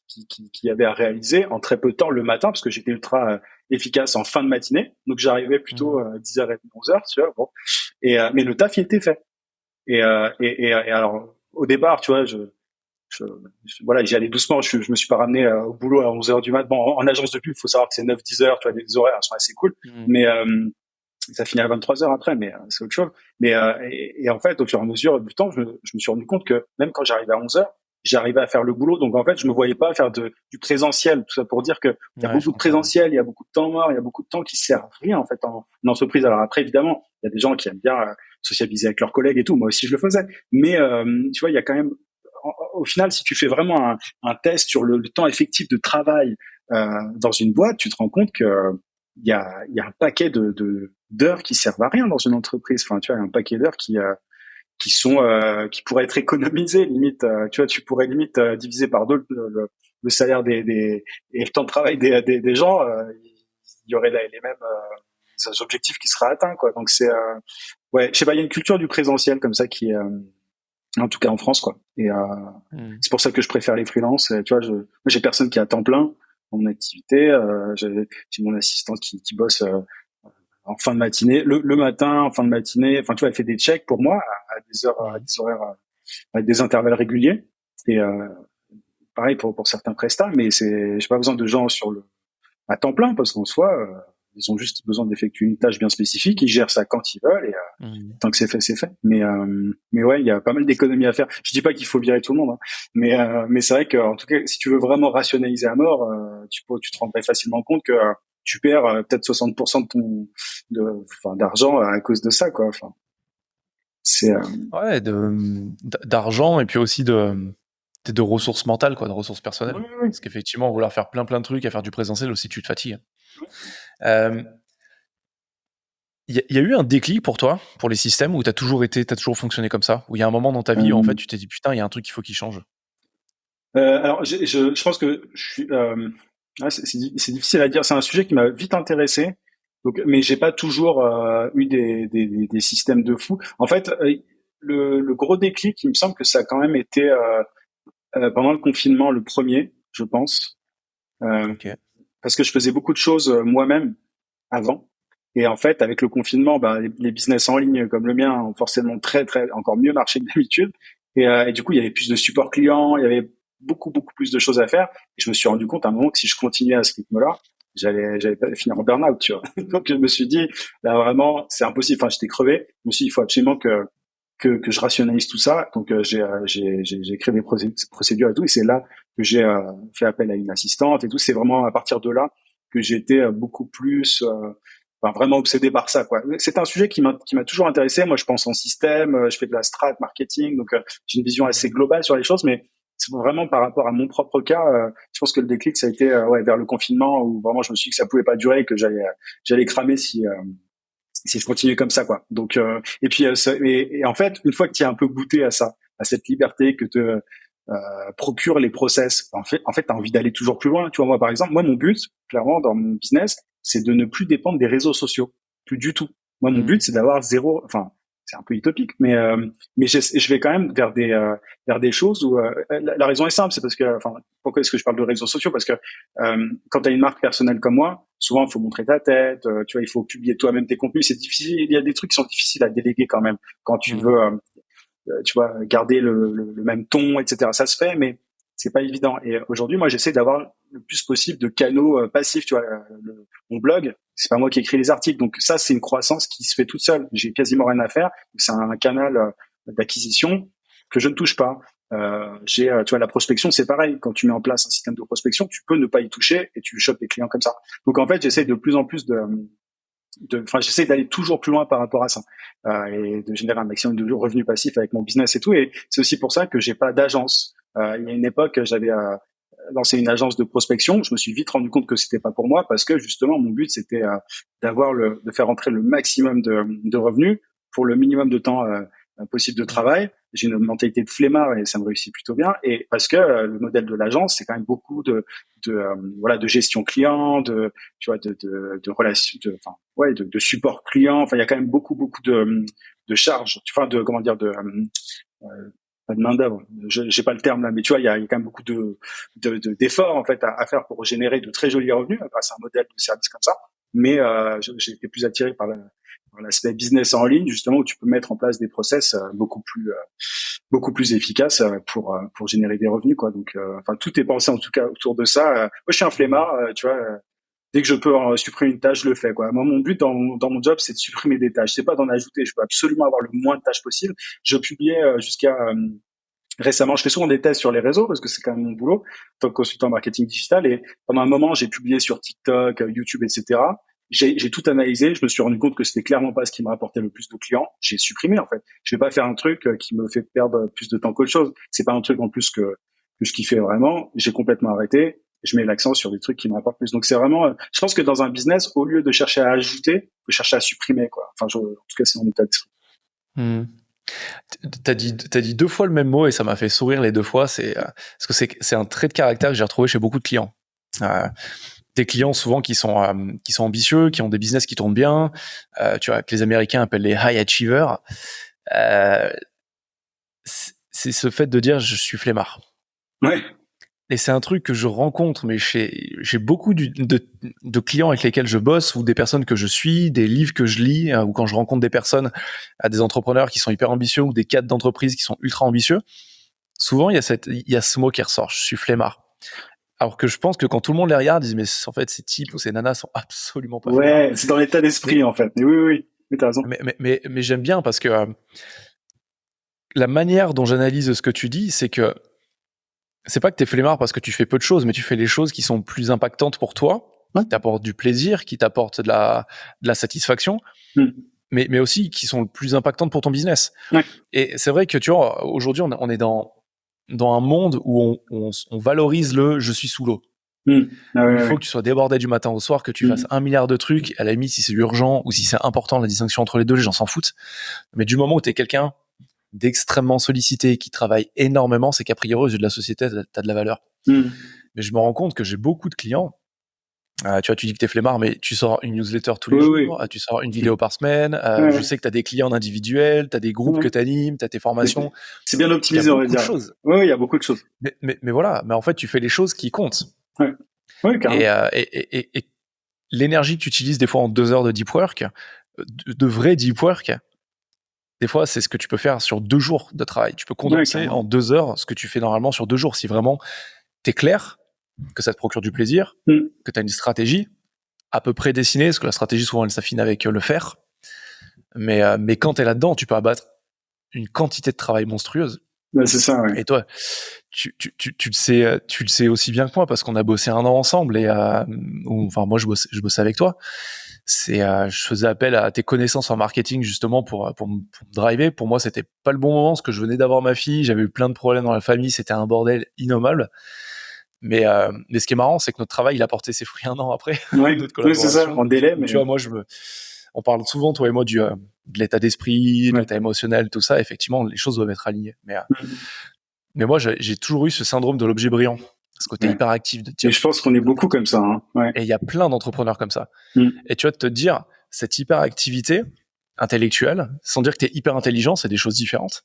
qu'il y avait à réaliser en très peu de temps le matin, parce que j'étais ultra efficace en fin de matinée. Donc j'arrivais plutôt à 10h30, 11h, tu vois. Bon. Mais le taf, il était fait. Et alors, au départ, tu vois, voilà, j'y allais doucement. Je me suis pas ramené au boulot à 11h du mat. Bon, en agence de pub, il faut savoir que c'est 9-10 heures, tu vois, les horaires sont assez cool. Mais ça finit à 23 heures après, mais c'est autre chose. Mais et en fait, au fur et à mesure du temps, je me suis rendu compte que même quand j'arrivais à 11 heures, j'arrivais à faire le boulot. Donc en fait, je me voyais pas faire du présentiel. Tout ça pour dire que il y a Ouais, je beaucoup de comprends. présentiel, il y a beaucoup de temps mort, il y a beaucoup de temps qui sert à rien en fait en entreprise. Alors après, évidemment, il y a des gens qui aiment bien sociabiliser avec leurs collègues et tout. Moi aussi, je le faisais. Mais tu vois, il y a quand même au final, si tu fais vraiment un test sur le temps effectif de travail dans une boîte, tu te rends compte que il y a un paquet d'heures qui servent à rien dans une entreprise. Enfin, tu vois, il y a un paquet d'heures qui pourraient être économisées. Limite, tu vois, tu pourrais limite diviser par deux le salaire et le temps de travail des gens. Il y aurait les mêmes objectifs qui seraient atteints, quoi. Donc c'est ouais, je sais pas, il y a une culture du présentiel comme ça qui est en tout cas en France, quoi. Et c'est pour ça que je préfère les freelances. Tu vois, moi j'ai personne qui est à temps plein dans mon activité. J'ai mon assistante qui bosse en fin de matinée, le matin, en fin de matinée. Enfin, tu vois, elle fait des checks pour moi à des heures, à Mhm. des horaires, à des intervalles réguliers. Et pareil pour certains prestats, mais j'ai pas besoin de gens à temps plein parce qu'en soi, ils ont juste besoin d'effectuer une tâche bien spécifique. Ils gèrent ça quand ils veulent et Mhm. tant que c'est fait, c'est fait. Mais ouais, il y a pas mal d'économies à faire. Je dis pas qu'il faut virer tout le monde, hein, mais c'est vrai que en tout cas, si tu veux vraiment rationaliser à mort, tu te rendrais facilement compte que tu perds peut-être 60% enfin, d'argent à cause de ça, quoi. Enfin, c'est Ouais, d'argent et puis aussi de ressources mentales, quoi, de ressources oui, personnelles. oui, oui. Parce qu'effectivement, vouloir faire plein de trucs, à faire du présentiel aussi, tu te fatigues. Euh, y a eu un déclic pour toi, pour les systèmes, où t'as toujours fonctionné comme ça? Où il y a un moment dans ta vie où en fait Euh, tu t'es dit putain, il y a un truc qu'il faut qu'il change? alors, je pense que je suis. C'est difficile à dire. C'est un sujet qui m'a vite intéressé. Donc, mais j'ai pas toujours eu des systèmes de fou. En fait, le gros déclic, il me semble que ça a quand même été pendant le confinement, le premier, je pense, euh, Ok. parce que je faisais beaucoup de choses moi-même avant. Et en fait, avec le confinement, bah, les business en ligne comme le mien ont forcément très encore mieux marché que d'habitude. Et du coup, il y avait plus de support client, il y avait beaucoup plus de choses à faire. Et je me suis rendu compte à un moment que si je continuais à ce rythme-là, j'allais pas finir en burn-out, tu vois. Donc je me suis dit, là vraiment, c'est impossible. Enfin, j'étais crevé. Je me suis dit, il faut absolument que je rationalise tout ça. Donc j'ai créé des procédures et tout. Et c'est là que j'ai fait appel à une assistante et tout. C'est vraiment à partir de là que j'ai été beaucoup plus enfin, vraiment obsédé par ça, quoi. C'est un sujet qui m'a toujours intéressé. Moi, je pense en système, je fais de la strat marketing, donc j'ai une vision assez globale sur les choses, mais c'est vraiment par rapport à mon propre cas. Je pense que le déclic, ça a été ouais, vers le confinement où vraiment je me suis dit que ça pouvait pas durer, que j'allais cramer si je continuais comme ça, quoi. Donc et puis et en fait, une fois que tu as un peu goûté à ça, à cette liberté que te procurent les process, en fait, t'as envie d'aller toujours plus loin. Tu vois, moi, par exemple, moi, mon but, clairement, dans mon business, c'est de ne plus dépendre des réseaux sociaux, plus du tout. Moi, mon but, Mhm. c'est d'avoir zéro. Enfin, c'est un peu utopique, mais je vais quand même vers des choses où la raison est simple, c'est parce que, enfin, pourquoi est-ce que je parle de réseaux sociaux? Parce que quand tu as une marque personnelle comme moi, souvent il faut montrer ta tête, tu vois, il faut publier toi-même tes contenus. C'est difficile. Il y a des trucs qui sont difficiles à déléguer quand même quand tu Mhm. veux tu vois, garder le même ton, etc. Ça se fait, mais c'est pas évident. Et aujourd'hui, moi, j'essaie d'avoir le plus possible de canaux passifs. Tu vois, mon blog, c'est pas moi qui écris les articles, donc ça, c'est une croissance qui se fait toute seule. J'ai quasiment rien à faire. C'est un canal d'acquisition que je ne touche pas. Tu vois, la prospection, c'est pareil. Quand tu mets en place un système de prospection, tu peux ne pas y toucher et tu chopes des clients comme ça. Donc en fait, j'essaie de plus en plus enfin, j'essaie d'aller toujours plus loin par rapport à ça et de générer un maximum de revenus passifs avec mon business et tout. Et c'est aussi pour ça que j'ai pas d'agence. Il y a une époque, j'avais lancé une agence de prospection. Je me suis vite rendu compte que c'était pas pour moi parce que justement, mon but c'était de faire entrer le maximum de revenus pour le minimum de temps possible de Mhm. travail. J'ai une mentalité de flemmard et ça me réussit plutôt bien. Et parce que le modèle de l'agence, c'est quand même beaucoup voilà, de gestion client, tu vois, de relations, enfin, ouais, de support client. Enfin, il y a quand même beaucoup de charges, enfin, de, comment dire, pas de main d'œuvre. J'ai pas le terme là, mais tu vois, il y a quand même beaucoup d'efforts en fait à faire pour générer de très jolis revenus grâce à un modèle de service comme ça. Mais j'ai été plus attiré par l'aspect business en ligne, justement, où tu peux mettre en place des process beaucoup plus efficaces pour générer des revenus, quoi. Donc, enfin, tout est pensé en tout cas autour de ça. Moi, je suis un Mhm. flemmard, tu vois. Dès que je peux supprimer une tâche, je le fais, quoi. Moi, mon but dans mon job, c'est de supprimer des tâches. C'est pas d'en ajouter. Je veux absolument avoir le moins de tâches possible. Je publiais jusqu'à récemment, je fais souvent des tests sur les réseaux parce que c'est quand même mon boulot en tant que consultant marketing digital. Et pendant un moment, j'ai publié sur TikTok, YouTube, etc. J'ai tout analysé. Je me suis rendu compte que c'était clairement pas ce qui me rapportait le plus de clients. J'ai supprimé en fait. Je vais pas faire un truc qui me fait perdre plus de temps qu'autre chose. C'est pas un truc en plus que je kiffais vraiment. J'ai complètement arrêté. Je mets l'accent sur des trucs qui me rapportent plus. Donc c'est vraiment, je pense que dans un business, au lieu de chercher à ajouter, faut chercher à supprimer, quoi. Enfin, en tout cas, c'est mon état d'esprit. Mhm. T'as dit deux fois le même mot et ça m'a fait sourire les deux fois. Parce que c'est un trait de caractère que j'ai retrouvé chez beaucoup de clients. Euh, des clients souvent qui sont ambitieux, qui ont des business qui tournent bien, tu vois, que les Américains appellent les high achievers. Euh, c'est ce fait de dire je suis flemmard. Ouais. Et c'est un truc que je rencontre, mais j'ai beaucoup de clients avec lesquels je bosse, ou des personnes que je suis, des livres que je lis, ou quand je rencontre des personnes, des entrepreneurs qui sont hyper ambitieux, ou des cadres d'entreprise qui sont ultra ambitieux. Souvent, il y a ce mot qui ressort, je suis flemmard. Alors que je pense que quand tout le monde les regarde, ils disent, mais en fait, ces types ou ces nanas sont absolument pas flemmards. Ouais, c'est dans l'état d'esprit, Mais, en fait. Mais oui, oui, oui. Mais t'as raison. mais j'aime bien parce que la manière dont j'analyse ce que tu dis, c'est que c'est pas que t'es flemmard parce que tu fais peu de choses, mais tu fais les choses qui sont plus impactantes pour toi, Ouais. qui t'apportent du plaisir, qui t'apportent de la satisfaction, mais aussi qui sont le plus impactantes pour ton business. Ouais. Et c'est vrai que, tu vois, aujourd'hui, on est dans un monde où on valorise le je suis sous l'eau. Ah ouais, Il faut ouais. que tu sois débordé du matin au soir, que tu fasses 1 milliard de trucs. À la limite, si c'est urgent ou si c'est important, la distinction entre les deux, les gens s'en foutent. Mais du moment où tu es quelqu'un d'extrêmement sollicité, qui travaille énormément, c'est qu'a priori, aux yeux de la société, tu as de la valeur. Mais je me rends compte que j'ai beaucoup de clients. Tu vois, tu dis que t'es flemmard, mais tu sors une newsletter tous les Oui, jours, oui. tu sors une vidéo par semaine. Ouais, Je ouais. sais que tu as des clients individuels, tu as des groupes que Ouais. tu animes, tu as tes Mais formations. c'est bien Il y a optimisé, on va beaucoup de dire. choses. Oui, oui, il y a beaucoup de choses. Mais voilà, mais en fait, tu fais les choses qui comptent. Ouais. Oui, carrément. Et l'énergie que tu utilises des fois en 2 heures de deep work, de vrai deep work, des fois, c'est ce que tu peux faire sur 2 jours de travail. Tu peux Ouais, condenser carrément. en 2 heures ce que tu fais normalement sur 2 jours. Si vraiment t'es clair, que ça te procure du plaisir, que tu as une stratégie à peu près dessinée, parce que la stratégie, souvent, elle s'affine avec le faire. Mais quand t'es là-dedans, tu peux abattre une quantité de travail monstrueuse. Ouais, c'est ça, ouais. Et toi, tu le sais aussi bien que moi, parce qu'on a bossé 1 an ensemble, et enfin, moi, je bossais avec toi. Je faisais appel à tes connaissances en marketing, justement, pour me driver. Pour moi, c'était pas le bon moment, parce que je venais d'avoir ma fille, j'avais eu plein de problèmes dans la famille, c'était un bordel innommable. Mais ce qui est marrant, c'est que notre travail, il a porté ses fruits 1 an après, Ouais. notre Oui, c'est ça, collaboration. en délai, Donc, tu mais vois, on parle souvent, toi et moi, de l'état d'esprit, de ouais. l'état émotionnel, tout ça. Effectivement, les choses doivent être alignées. Mais moi, j'ai toujours eu ce syndrome de l'objet brillant, ce côté Ouais. hyperactif de Et dire, je pense qu'on est putain, beaucoup comme ça, hein. Ouais. et il y a plein d'entrepreneurs comme ça. Mm. Et tu vois, de te dire, cette hyperactivité intellectuelle, sans dire que tu es hyper intelligent, c'est des choses différentes.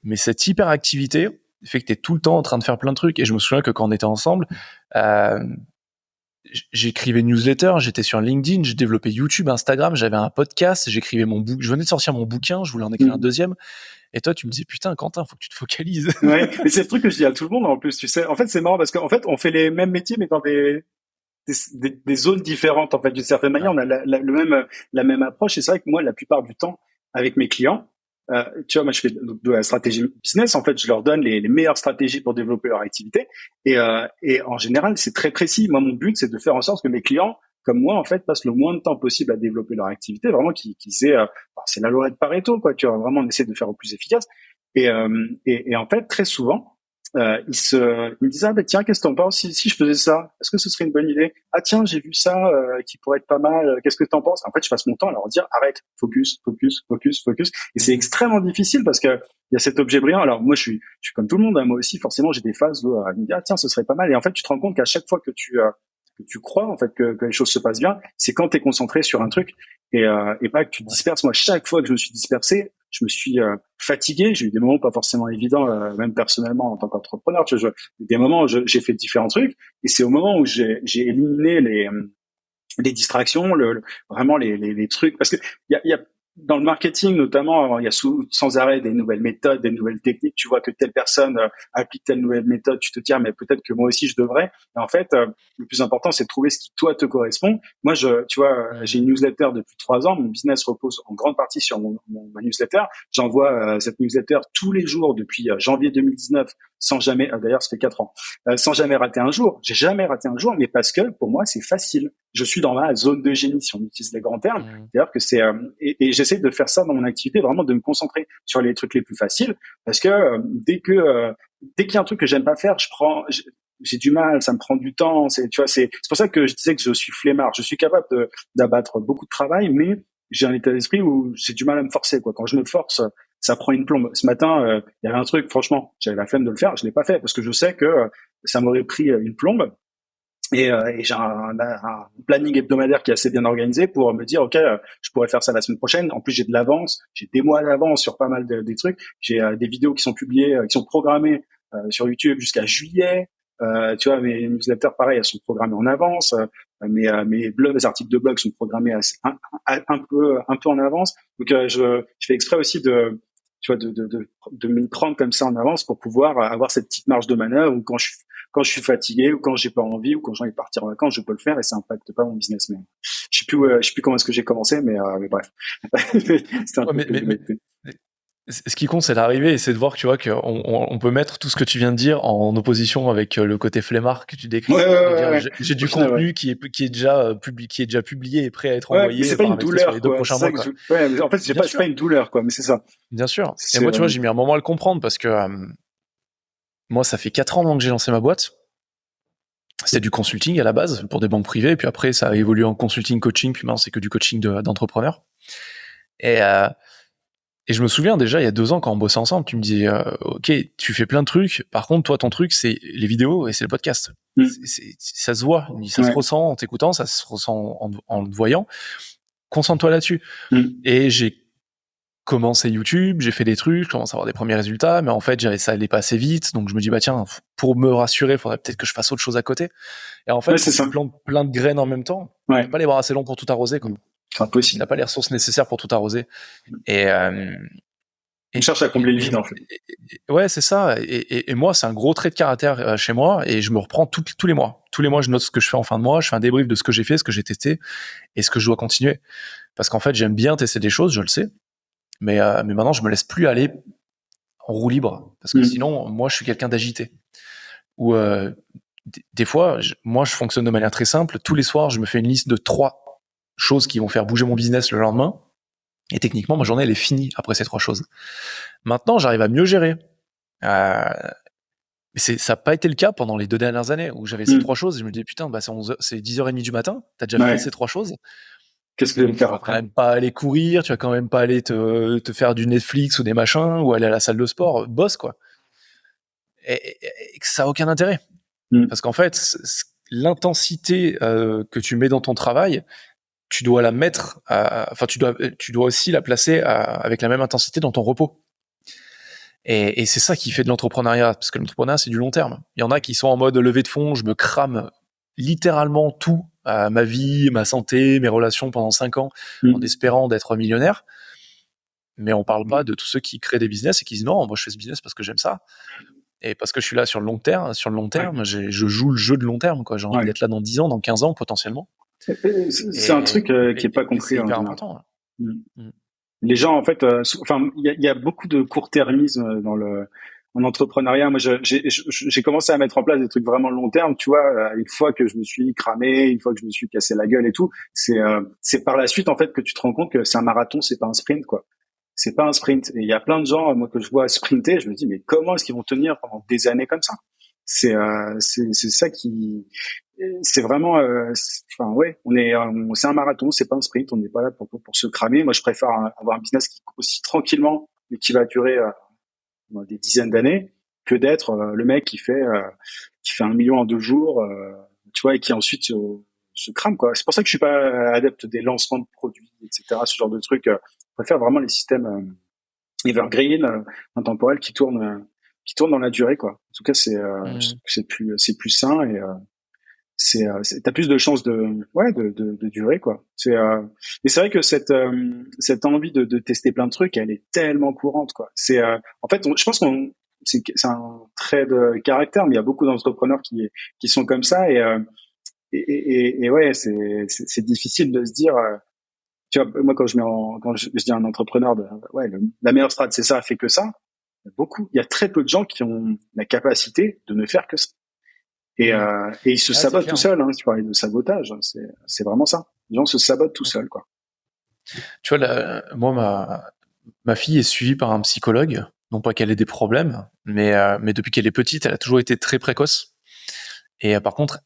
Mais cette hyperactivité fait que tu es tout le temps en train de faire plein de trucs. Et je me souviens que quand on était ensemble, j'écrivais une newsletter, j'étais sur LinkedIn, j'ai développé YouTube, Instagram, j'avais un podcast, j'écrivais je venais de sortir mon bouquin, je voulais en écrire un deuxième. Et toi, tu me disais, putain, Quentin, faut que tu te focalises. Ouais. Mais c'est le truc que je dis à tout le monde, en plus, tu sais. En fait, c'est marrant parce qu'en fait, on fait les mêmes métiers, mais dans des zones différentes. En fait, d'une certaine manière, Ouais. on a la même approche. Et c'est vrai que moi, la plupart du temps, avec mes clients, tu vois, moi, je fais de la stratégie business. En fait, je leur donne les meilleures stratégies pour développer leur activité. Et en général, c'est très précis. Moi, mon but, c'est de faire en sorte que mes clients, comme moi, en fait, passent le moins de temps possible à développer leur activité. Vraiment, qu'ils aient, c'est la loi de Pareto, quoi. Tu vois, vraiment, on essaie de faire au plus efficace. Et en fait, très souvent, ils me disent, ah, ben, tiens, qu'est-ce que t'en penses si je faisais ça? Est-ce que ce serait une bonne idée? Ah, tiens, j'ai vu ça, qui pourrait être pas mal. Qu'est-ce que t'en penses? En fait, je passe mon temps à leur dire, arrête, focus, focus, focus, focus. Et c'est extrêmement difficile parce que il y a cet objet brillant. Alors, moi, je suis comme tout le monde, hein. Moi aussi, forcément, j'ai des phases où, me dire, ah, tiens, ce serait pas mal. Et en fait, tu te rends compte qu'à chaque fois que tu crois, en fait, que les choses se passent bien, c'est quand tu es concentré sur un truc et pas que tu te disperses. Moi, chaque fois que je me suis dispersé, je me suis fatigué. J'ai eu des moments pas forcément évidents, même personnellement en tant qu'entrepreneur. Tu vois, des moments où j'ai fait différents trucs, et c'est au moment où j'ai éliminé les distractions, vraiment les trucs, parce que il y a dans le marketing notamment, il y a sans arrêt des nouvelles méthodes, des nouvelles techniques. Tu vois que telle personne applique telle nouvelle méthode, tu te dis, ah, mais peut-être que moi aussi je devrais. Et en fait, le plus important, c'est de trouver ce qui toi te correspond. Moi, tu vois, j'ai une newsletter depuis 3 ans. Mon business repose en grande partie sur ma newsletter. J'envoie cette newsletter tous les jours depuis janvier 2019, sans jamais. D'ailleurs, ça fait 4 ans, sans jamais rater un jour. J'ai jamais raté un jour, mais parce que pour moi, c'est facile. Je suis dans ma zone de génie, si on utilise les grands termes. C'est-à-dire que et j'essaie de faire ça dans mon activité, vraiment de me concentrer sur les trucs les plus faciles, parce que dès qu'il y a un truc que j'aime pas faire, j'ai du mal, ça me prend du temps. Tu vois, c'est pour ça que je disais que je suis flemmard. Je suis capable d'abattre beaucoup de travail, mais j'ai un état d'esprit où j'ai du mal à me forcer, quoi. Quand je me force, ça prend une plombe. Ce matin, il y avait un truc, franchement, j'avais la flemme de le faire, je l'ai pas fait parce que je sais que ça m'aurait pris une plombe. Et j'ai un planning hebdomadaire qui est assez bien organisé pour me dire, OK, je pourrais faire ça la semaine prochaine. En plus, j'ai de l'avance, j'ai des mois d'avance sur pas mal des trucs. J'ai des vidéos qui sont publiées, qui sont programmées sur YouTube jusqu'à juillet. Tu vois, mes newsletters, pareil, elles sont programmées en avance. Mes blogs, les articles de blog sont programmés un peu en avance. Donc, je fais exprès aussi tu vois, de m'y prendre comme ça en avance pour pouvoir avoir cette petite marge de manœuvre où quand je suis fatigué ou quand j'ai pas envie ou quand j'ai envie de partir en vacances, je peux le faire et ça impacte pas mon business. Mais je sais plus comment est-ce que j'ai commencé, mais bref. C'était un Ouais, peu mais ce qui compte, c'est d'arriver et c'est de voir que tu vois qu'on peut mettre tout ce que tu viens de dire en opposition avec le côté flemmard que tu décris. De dire, ouais. j'ai Au du final, ouais. contenu qui est déjà qui est déjà publié et prêt à être Ouais, mais envoyé c'est pas une paramétré sur douleur, les 2 quoi. prochains C'est ça mois, que quoi. ouais, mais en fait, Bien c'est pas sûr, une douleur, quoi, mais c'est ça. bien sûr. Et C'est, moi, tu vois, j'ai mis un moment à le comprendre parce que moi, ça fait 4 ans que j'ai lancé ma boîte. C'était du consulting à la base pour des banques privées, puis après, ça a évolué en consulting coaching, puis maintenant, c'est que du coaching d'entrepreneurs. Et, euh, Et je me souviens déjà, il y a 2 ans, quand on bossait ensemble, tu me disais, ok, tu fais plein de trucs. Par contre, toi, ton truc, c'est les vidéos et c'est le podcast. Ça se voit, ça se ouais. ressent en t'écoutant, ça se ressent en te voyant. Concentre-toi là-dessus. Mm. Et j'ai commencé YouTube, j'ai fait des trucs, je commence à avoir des premiers résultats, mais en fait, ça allait pas assez vite. Donc je me dis, bah tiens, pour me rassurer, il faudrait peut-être que je fasse autre chose à côté. Et en Ouais, fait, c'est quand tu ça. plantes plein de graines en même temps, t'as Ouais. pas les bras assez longs pour tout arroser, quoi. C'est T'as impossible. pas les ressources nécessaires pour tout arroser. Et, On Et, cherche à combler le et, vide, en fait. ouais, c'est ça. Et moi, c'est un gros trait de caractère chez moi, et je me reprends tous les mois. Tous les mois, je note ce que je fais en fin de mois, je fais un débrief de ce que j'ai fait, ce que j'ai testé, et ce que je dois continuer. Parce qu'en fait, j'aime bien tester des choses, je le sais, mais maintenant, je me laisse plus aller en roue libre, parce que Mm. sinon, moi, je suis quelqu'un d'agité. Ou des fois, moi, je fonctionne de manière très simple. Tous les soirs, je me fais une liste de 3 choses qui vont faire bouger mon business le lendemain, et techniquement, ma journée, elle est finie après ces 3 choses. Maintenant, j'arrive à mieux gérer. Euh, Mais ça n'a pas été le cas pendant les 2 dernières années où j'avais ces 3 Mm. choses et je me disais putain, bah c'est 10h30 du matin, t'as déjà fait Ouais. ces 3 choses, Qu'est-ce que je vais me tu faire vas quand après? même pas aller courir, tu vas quand même pas aller te faire du Netflix ou des machins ou aller à la salle de sport, bosse quoi. Et que ça a aucun intérêt. Mm. Parce qu'en fait, l'intensité que tu mets dans ton travail, tu dois la mettre, enfin tu dois aussi la placer avec la même intensité dans ton repos. Et c'est ça qui fait de l'entrepreneuriat, parce que l'entrepreneuriat, c'est du long terme. Il y en a qui sont en mode levée de fonds, je me crame littéralement tout, ma vie, ma santé, mes relations pendant 5 ans, en Mm. espérant d'être millionnaire. Mais on parle pas de tous ceux qui créent des business et qui disent non, moi je fais ce business parce que j'aime ça. Et parce que je suis là sur le long terme, Ouais. je joue le jeu de long terme, quoi. J'ai envie Ouais. d'être là dans 10 ans, dans 15 ans, potentiellement. C'est un truc qui est pas Et c'est compris en hyper général. important. Mm. Mm. Les gens, en fait, enfin, il y a beaucoup de court-termisme en entrepreneuriat. Moi, j'ai commencé à mettre en place des trucs vraiment long terme. Tu vois, une fois que je me suis cramé, une fois que je me suis cassé la gueule et tout, c'est par la suite en fait que tu te rends compte que c'est un marathon, c'est pas un sprint, quoi. C'est pas un sprint. Et il y a plein de gens, moi, que je vois sprinter, je me dis, mais comment est-ce qu'ils vont tenir pendant des années comme ça? C'est ça qui, c'est vraiment, enfin ouais, c'est un marathon, c'est pas un sprint. On n'est pas là pour se cramer. Moi, je préfère avoir un business qui grossit tranquillement et qui va durer des dizaines d'années que d'être le mec qui fait 1 million en 2 jours, tu vois, et qui ensuite se crame, quoi. C'est pour ça que je suis pas adepte des lancements de produits, etc. Ce genre de trucs. Je préfère vraiment les systèmes evergreen, intemporels qui tournent dans la durée, quoi. En tout cas, je Mm. trouve que c'est plus sain et t'as plus de chances de durer, quoi. Et c'est vrai que cette envie de tester plein de trucs, elle est tellement courante, quoi. En fait, je pense c'est un trait de caractère, mais il y a beaucoup d'entrepreneurs qui sont comme ça et ouais, c'est difficile de se dire, tu vois, moi quand je dis à un entrepreneur ouais, la meilleure strat c'est ça, fait que ça. Il y a très peu de gens qui ont la capacité de ne faire que ça. Mm. Et ils se Ah, c'est sabotent tout clair. seuls, hein. Tu parlais de sabotage, hein. C'est vraiment ça. Les gens se sabotent tout seuls, quoi. Tu vois, moi, ma fille est suivie par un psychologue. Non pas qu'elle ait des problèmes, mais depuis qu'elle est petite, elle a toujours été très précoce. Et par contre,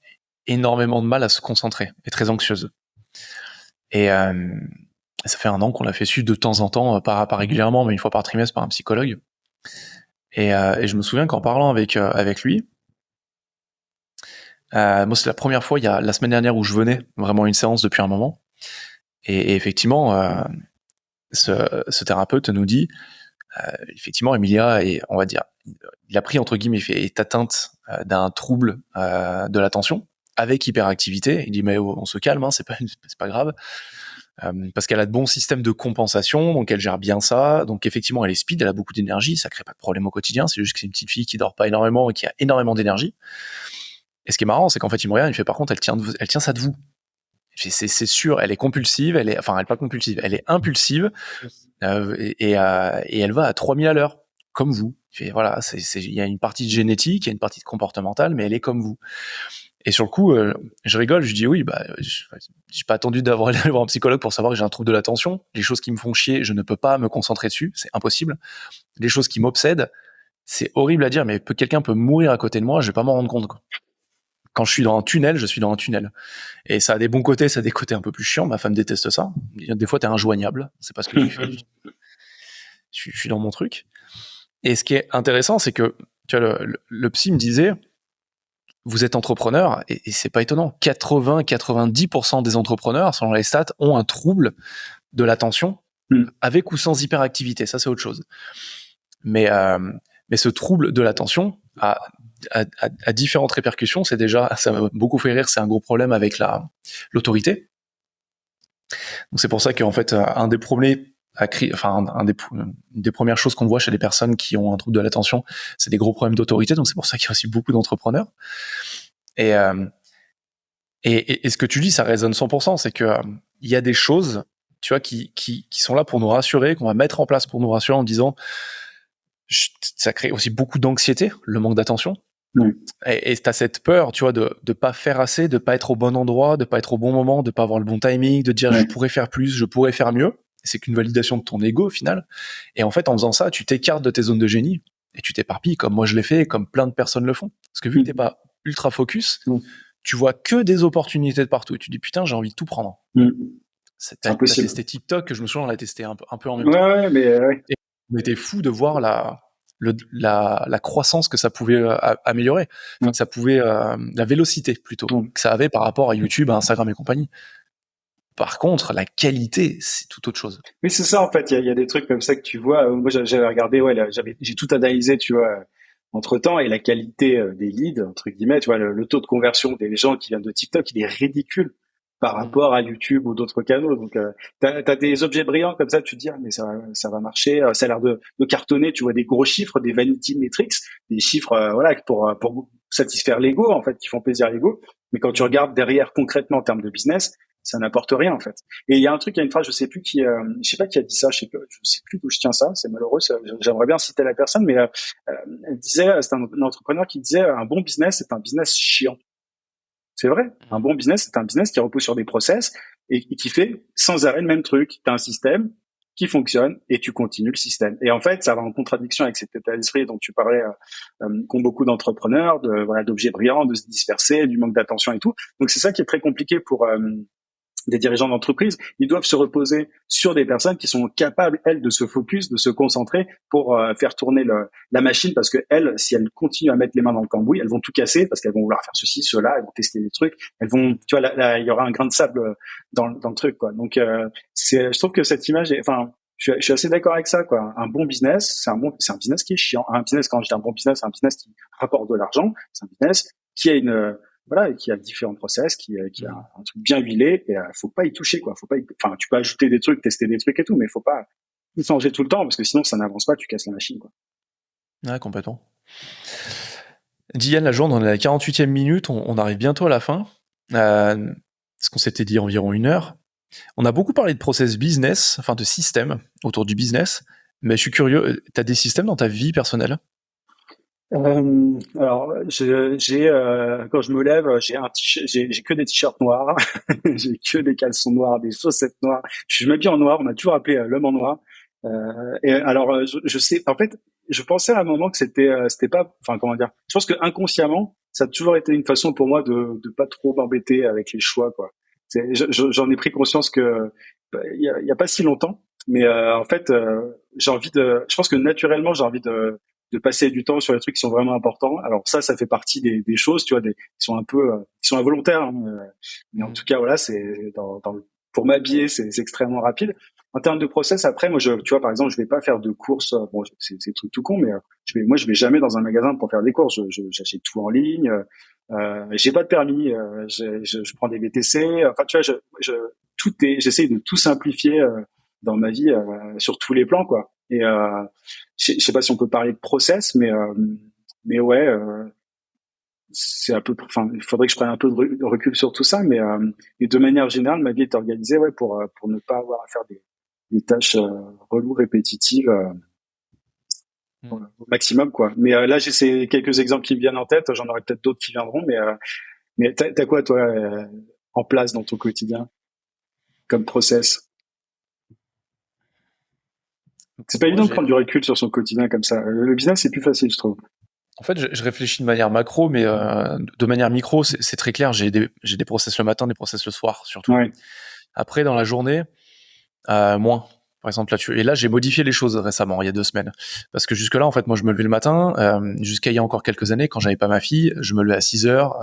énormément de mal à se concentrer et très anxieuse. Et ça fait 1 an qu'on l'a fait suivre de temps en temps, pas régulièrement, mais 1 fois par trimestre par un psychologue. Et je me souviens qu'en parlant avec lui, moi c'est la première fois, il y a la semaine dernière où je venais vraiment à une séance depuis un moment. Et effectivement, ce thérapeute nous dit, effectivement, Emilia est, on va dire, il a pris entre guillemets, il fait est atteinte d'un trouble de l'attention avec hyperactivité. Il dit mais on se calme, hein, c'est pas grave. Parce qu'elle a de bons systèmes de compensation, donc elle gère bien ça. Donc effectivement, elle est speed, elle a beaucoup d'énergie, ça crée pas de problème au quotidien. C'est juste que c'est une petite fille qui dort pas énormément et qui a énormément d'énergie. Et ce qui est marrant, c'est qu'en fait, il me regarde, il fait par contre, elle tient ça de vous. C'est sûr, elle est compulsive, elle est pas compulsive, elle est impulsive et elle va à 3000 à l'heure, comme vous. Il fait, voilà, il y a une partie de génétique, il y a une partie de comportementale, mais elle est comme vous. Et sur le coup, je rigole, je dis oui, j'ai pas attendu d'aller voir un psychologue pour savoir que j'ai un trouble de l'attention. Les choses qui me font chier, je ne peux pas me concentrer dessus, c'est impossible. Les choses qui m'obsèdent, c'est horrible à dire, mais quelqu'un peut mourir à côté de moi, je vais pas m'en rendre compte, quoi. Quand je suis dans un tunnel, je suis dans un tunnel. Et ça a des bons côtés, ça a des côtés un peu plus chiants. Ma femme déteste ça. Des fois, t'es injoignable. C'est pas ce que tu fais. Je suis dans mon truc. Et ce qui est intéressant, c'est que tu vois, le psy me disait, vous êtes entrepreneur, et c'est pas étonnant. 80-90% des entrepreneurs, selon les stats, ont un trouble de l'attention, avec ou sans hyperactivité. Ça, c'est autre chose. Mais ce trouble de l'attention a différentes répercussions. C'est déjà, ça m'a beaucoup fait rire, c'est un gros problème avec l'autorité. Donc c'est pour ça qu'en fait, un des problèmes une des premières choses qu'on voit chez les personnes qui ont un trouble de l'attention, c'est des gros problèmes d'autorité. Donc c'est pour ça qu'il y a aussi beaucoup d'entrepreneurs. Et ce que tu dis, ça résonne 100%. C'est que il y a des choses, tu vois, qui sont là pour nous rassurer, qu'on va mettre en place pour nous rassurer en disant, ça crée aussi beaucoup d'anxiété, le manque d'attention. Et t'as cette peur, tu vois, de pas faire assez, de pas être au bon endroit, de pas être au bon moment, de pas avoir le bon timing, de dire je pourrais faire plus, je pourrais faire mieux. C'est qu'une validation de ton ego au final. Et en fait, en faisant ça, tu t'écartes de tes zones de génie et tu t'éparpilles comme moi je l'ai fait et comme plein de personnes le font. Parce que vu que t'es pas ultra focus, tu vois que des opportunités de partout. Et tu dis putain, j'ai envie de tout prendre. T'as testé TikTok, que je me souviens, on l'a testé un peu en même temps. Et on était fou de voir la croissance que ça pouvait améliorer, enfin, que ça pouvait la vélocité plutôt que ça avait par rapport à YouTube, à Instagram et compagnie. Par contre, la qualité, c'est tout autre chose. Oui, c'est ça en fait. Il y a des trucs comme ça que tu vois. Moi, j'avais regardé, j'ai tout analysé, tu vois, entre temps, et la qualité des leads, entre guillemets, tu vois, le taux de conversion des gens qui viennent de TikTok, il est ridicule par rapport à YouTube ou d'autres canaux. Donc, t'as des objets brillants comme ça, tu te dis, ah, mais ça va marcher, ça a l'air de cartonner. Tu vois des gros chiffres, des vanity metrics, des chiffres, voilà, pour satisfaire l'ego en fait, qui font plaisir à l'ego. Mais quand tu regardes derrière concrètement en termes de business, ça n'apporte rien en fait. Et il y a un truc, il y a une phrase, je sais pas qui a dit ça, je sais plus d'où je tiens ça, c'est malheureux, j'aimerais bien citer la personne, mais elle disait, c'est un entrepreneur qui disait, un bon business, c'est un business chiant. C'est vrai, un bon business, c'est un business qui repose sur des process et qui fait sans arrêt le même truc. Tu as un système qui fonctionne et tu continues le système. Et en fait, ça va en contradiction avec cet état d'esprit dont tu parlais, qu'ont beaucoup d'entrepreneurs, d'objets brillants, de se disperser, du manque d'attention et tout. Donc c'est ça qui est très compliqué pour des dirigeants d'entreprise. Ils doivent se reposer sur des personnes qui sont capables, elles, de se focus, de se concentrer pour faire tourner la machine, parce que elles, si elles continuent à mettre les mains dans le cambouis, elles vont tout casser, parce qu'elles vont vouloir faire ceci, cela, elles vont tester des trucs, elles vont, tu vois, là, il y aura un grain de sable dans le truc, quoi. Donc, je trouve que cette image enfin, je suis assez d'accord avec ça, quoi. Un bon business, c'est un business qui est chiant. Un business, quand je dis un bon business, c'est un business qui rapporte de l'argent, c'est un business qui a voilà, qui a différents process, qui a un truc bien huilé, et faut pas y toucher, quoi. Enfin, tu peux ajouter des trucs, tester des trucs et tout, mais faut pas tout changer tout le temps, parce que sinon ça n'avance pas, tu casses la machine, quoi. Ouais, complètement. Diane, la journée, on est à la 48e minute, on arrive bientôt à la fin. Ce qu'on s'était dit environ 1 heure. On a beaucoup parlé de process business, enfin de système autour du business, mais je suis curieux, t'as des systèmes dans ta vie personnelle? Alors, quand je me lève, j'ai que des t-shirts noirs, j'ai que des caleçons noirs, des chaussettes noires. Je m'habille en noir. On m'a toujours appelé l'homme en noir. Et alors, je sais, en fait, je pensais à un moment que c'était pas, enfin, comment dire. Je pense que inconsciemment, ça a toujours été une façon pour moi de pas trop m'embêter avec les choix, quoi. J'en ai pris conscience que il y a pas si longtemps, mais en fait, je pense que naturellement, j'ai envie de passer du temps sur les trucs qui sont vraiment importants. Alors ça fait partie des choses, tu vois, qui sont un peu, qui sont involontaires, hein, mais en tout cas, voilà, pour m'habiller, c'est extrêmement rapide. En termes de process, après, moi, tu vois, par exemple, je vais pas faire de courses. Bon, c'est des trucs tout con, mais je vais jamais dans un magasin pour faire des courses. J'achète tout en ligne. J'ai pas de permis. Je prends des VTC. Enfin, tu vois, j'essaye de tout simplifier dans ma vie sur tous les plans, quoi. Et je sais pas si on peut parler de process, mais ouais, c'est un peu. Enfin, il faudrait que je prenne un peu de recul sur tout ça, mais de manière générale, ma vie est organisée, ouais, pour ne pas avoir à faire des tâches reloues, répétitives au maximum, quoi. Mais là, j'ai ces quelques exemples qui me viennent en tête. J'en aurai peut-être d'autres qui viendront, mais t'as quoi, toi, en place dans ton quotidien comme process? C'est pas Moi, évident de prendre du recul sur son quotidien comme ça. Le business, c'est plus facile, je trouve. en fait, je réfléchis de manière macro, mais de manière micro, c'est très clair. J'ai des process le matin, des process le soir, surtout. Ouais. Après, dans la journée, moins. Par exemple, et là, j'ai modifié les choses récemment, il y a 2 semaines. Parce que jusque-là, en fait, moi, je me levais le matin, jusqu'à il y a encore quelques années, quand j'avais pas ma fille, je me levais à 6 heures,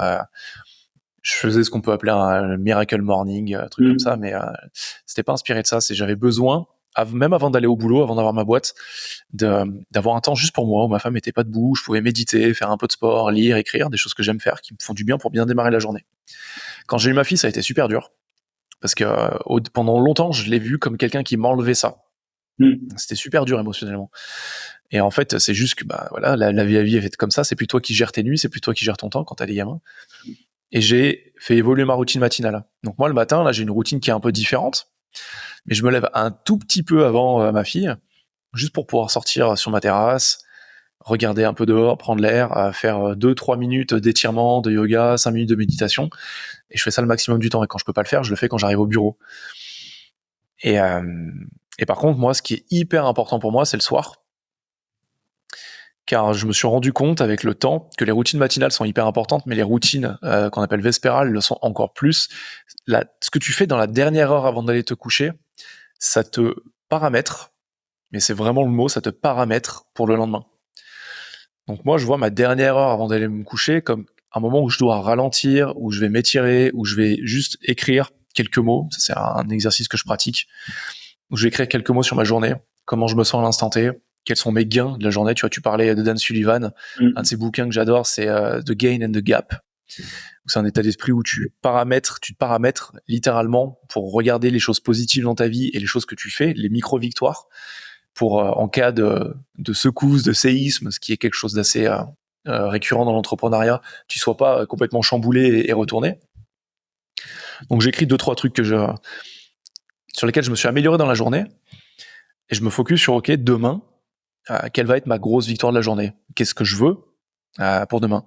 je faisais ce qu'on peut appeler un miracle morning, un truc comme ça, mais c'était pas inspiré de ça. J'avais besoin, même avant d'aller au boulot, avant d'avoir ma boîte, d'avoir un temps juste pour moi, où ma femme était pas debout, je pouvais méditer, faire un peu de sport, lire, écrire, des choses que j'aime faire, qui me font du bien pour bien démarrer la journée. Quand j'ai eu ma fille, ça a été super dur. Parce que pendant longtemps, je l'ai vu comme quelqu'un qui m'enlevait ça. C'était super dur émotionnellement. Et en fait, c'est juste que bah voilà, la vie est faite comme ça. C'est plus toi qui gères tes nuits, c'est plus toi qui gères ton temps quand t'as des gamins. Et j'ai fait évoluer ma routine matinale. Donc moi, le matin, là, j'ai une routine qui est un peu différente, mais je me lève un tout petit peu avant ma fille, juste pour pouvoir sortir sur ma terrasse, regarder un peu dehors, prendre l'air, faire 2-3 minutes d'étirement, de yoga, 5 minutes de méditation. Et je fais ça le maximum du temps. Et quand je peux pas le faire, je le fais quand j'arrive au bureau. Et par contre, moi, ce qui est hyper important pour moi, c'est le soir. Car je me suis rendu compte avec le temps que les routines matinales sont hyper importantes, mais les routines qu'on appelle vespérales le sont encore plus. Ce que tu fais dans la dernière heure avant d'aller te coucher, ça te paramètre, mais c'est vraiment le mot, ça te paramètre pour le lendemain. Donc moi, je vois ma dernière heure avant d'aller me coucher comme un moment où je dois ralentir, où je vais m'étirer, où je vais juste écrire quelques mots. Ça, c'est un exercice que je pratique, où je vais écrire quelques mots sur ma journée, comment je me sens à l'instant T, quels sont mes gains de la journée. Tu vois, tu parlais de Dan Sullivan. Un de ses bouquins que j'adore, c'est The Gain and the Gap. C'est un état d'esprit où tu te paramètres littéralement pour regarder les choses positives dans ta vie et les choses que tu fais, les micro-victoires, pour en cas de secousse, de séisme, ce qui est quelque chose d'assez récurrent dans l'entrepreneuriat, tu sois pas complètement chamboulé et retourné. Donc j'écris 2-3 trucs sur lesquels je me suis amélioré dans la journée, et je me focus sur ok, demain, quelle va être ma grosse victoire de la journée, qu'est-ce que je veux pour demain.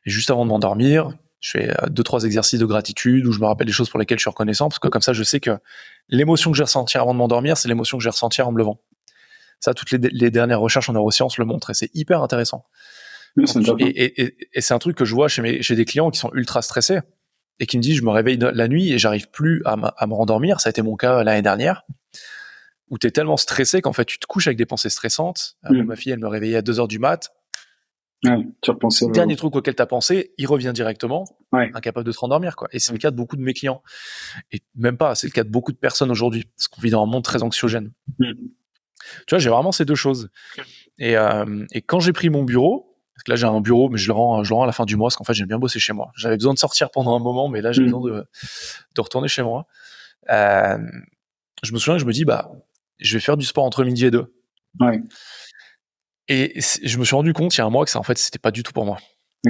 Et juste avant de m'endormir, je fais 2-3 exercices de gratitude où je me rappelle des choses pour lesquelles je suis reconnaissant, parce que comme ça je sais que l'émotion que j'ai ressentie avant de m'endormir, c'est l'émotion que j'ai ressentie en me levant. Ça, toutes les dernières recherches en neurosciences le montrent, et c'est hyper intéressant. Et c'est un truc que je vois chez des clients qui sont ultra stressés et qui me disent je me réveille la nuit et j'arrive plus à me rendormir. Ça a été mon cas l'année dernière, où tu es tellement stressé qu'en fait tu te couches avec des pensées stressantes. Ma fille, elle me réveillait à 2h du mat. Tu repensais Dernier truc auquel tu as pensé, il revient directement, ouais. incapable de te rendormir, quoi. Et c'est le cas de beaucoup de mes clients. Et même pas, c'est le cas de beaucoup de personnes aujourd'hui, parce qu'on vit dans un monde très anxiogène. Tu vois, j'ai vraiment ces deux choses. Et quand j'ai pris mon bureau, parce que là j'ai un bureau, mais je le rends à la fin du mois, parce qu'en fait j'aime bien bosser chez moi. J'avais besoin de sortir pendant un moment, mais là j'ai besoin de retourner chez moi. Je me souviens que je me dis, bah, je vais faire du sport entre midi et 2. Ouais. Et je me suis rendu compte il y a un mois que ça, en fait, c'était pas du tout pour moi.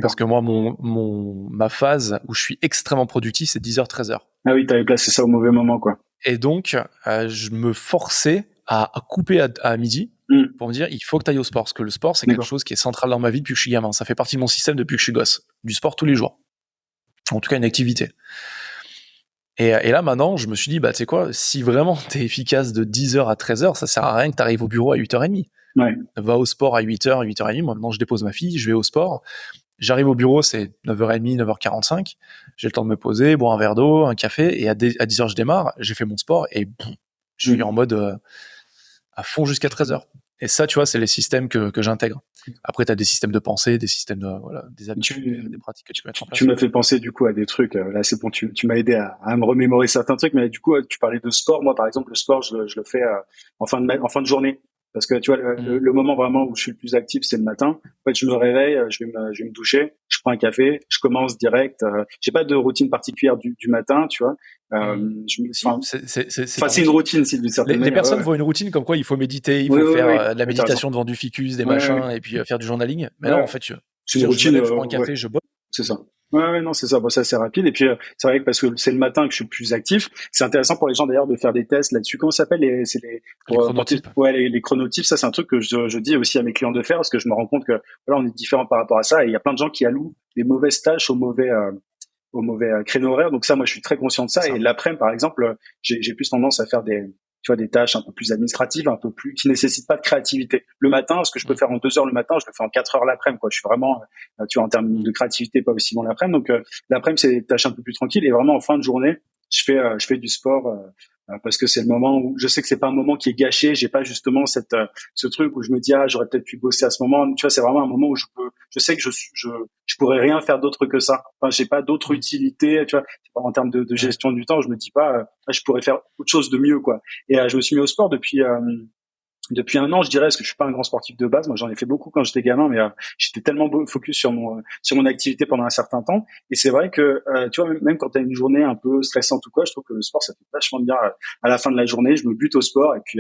Parce que moi, ma phase où je suis extrêmement productif, c'est 10h, 13h. Ah oui, t'avais placé ça au mauvais moment, quoi. Et donc, je me forçais à couper à midi pour me dire, il faut que tu ailles au sport. Parce que le sport, c'est quelque chose qui est central dans ma vie depuis que je suis gamin. Ça fait partie de mon système depuis que je suis gosse. Du sport tous les jours. En tout cas, une activité. Et là, maintenant, je me suis dit, bah, tu sais quoi, si vraiment t'es efficace de 10h à 13h, ça sert à rien que t'arrives au bureau à 8h30. Ouais. Va au sport à 8h, 8h30. Moi, maintenant, je dépose ma fille, je vais au sport. J'arrive au bureau, c'est 9h30, 9h45. J'ai le temps de me poser, boire un verre d'eau, un café, et à 10h, je démarre. J'ai fait mon sport, et je suis en mode à fond jusqu'à 13h. Et ça, tu vois, c'est les systèmes que j'intègre. Après, tu as des systèmes de pensée, des systèmes de, voilà, des habitudes, Tu, des pratiques que tu peux mettre en tu place. m'as fait penser du coup à des trucs. Là, c'est bon, tu m'as aidé à me remémorer certains trucs. Mais du coup, tu parlais de sport. Moi, par exemple, le sport, je le fais en fin de journée. Parce que tu vois, Mhm. le moment vraiment où je suis le plus actif, c'est le matin. En fait, je me réveille, je vais me doucher, je prends un café, je commence direct. J'ai pas de routine particulière du matin, tu vois. Mhm. Si, c'est Enfin, ta c'est une routine. routine, si d'une certaine Les manière. Ouais, personnes ouais. voient une routine comme quoi il faut méditer, il Oui, faut oui, faire oui. de la Oui, t'as raison. méditation devant du ficus, des Ouais, ouais, machins, et puis faire du journaling. Mais non, ouais. en fait, C'est une dire, je me routine. lève, je prends un Ouais. café, je bosse. C'est ça. Ouais, ouais, non, c'est ça. Bon, ça, c'est rapide. Et puis, c'est vrai que parce que c'est le matin que je suis plus actif, c'est intéressant pour les gens d'ailleurs de faire des tests là-dessus. Comment ça s'appelle c'est Les chronotypes. ouais, les chronotypes. Ça, c'est un truc que je dis aussi à mes clients de faire parce que je me rends compte que voilà, on est différents par rapport à ça. Et il y a plein de gens qui allouent des mauvaises tâches au mauvais créneau horaire. Donc ça, moi, je suis très conscient de C'est ça. Et ça. l'après-midi, par exemple, j'ai plus tendance à faire tu vois, des tâches un peu plus administratives, un peu plus, qui nécessitent pas de créativité. Le matin, ce que je peux Mhm. faire en 2 heures le matin, je le fais en 4 heures l'après-midi, quoi. Je suis vraiment, tu vois, en termes Mhm. de créativité, pas aussi bon l'après-midi. Donc, l'après-midi, c'est des tâches un peu plus tranquilles. Et vraiment, en fin de journée, je fais du sport, parce que c'est le moment où je sais que c'est pas un moment qui est gâché. J'ai pas justement ce truc où je me dis, ah, j'aurais peut-être pu bosser à ce moment. Tu vois, c'est vraiment un moment où je sais que je pourrais rien faire d'autre que ça. Enfin, j'ai pas d'autre Mhm. utilité, tu vois. En termes de Ouais. gestion du temps, je me dis pas, ah, je pourrais faire autre chose de mieux, quoi. Et je me suis mis au sport depuis un an, je dirais, parce que je suis pas un grand sportif de base. Moi, j'en ai fait beaucoup quand j'étais gamin, mais j'étais tellement focus sur mon activité pendant un certain temps. Et c'est vrai que, tu vois, même quand tu as une journée un peu stressante ou quoi, je trouve que le sport, ça fait vachement bien. À la fin de la journée, je me bute au sport. Et puis,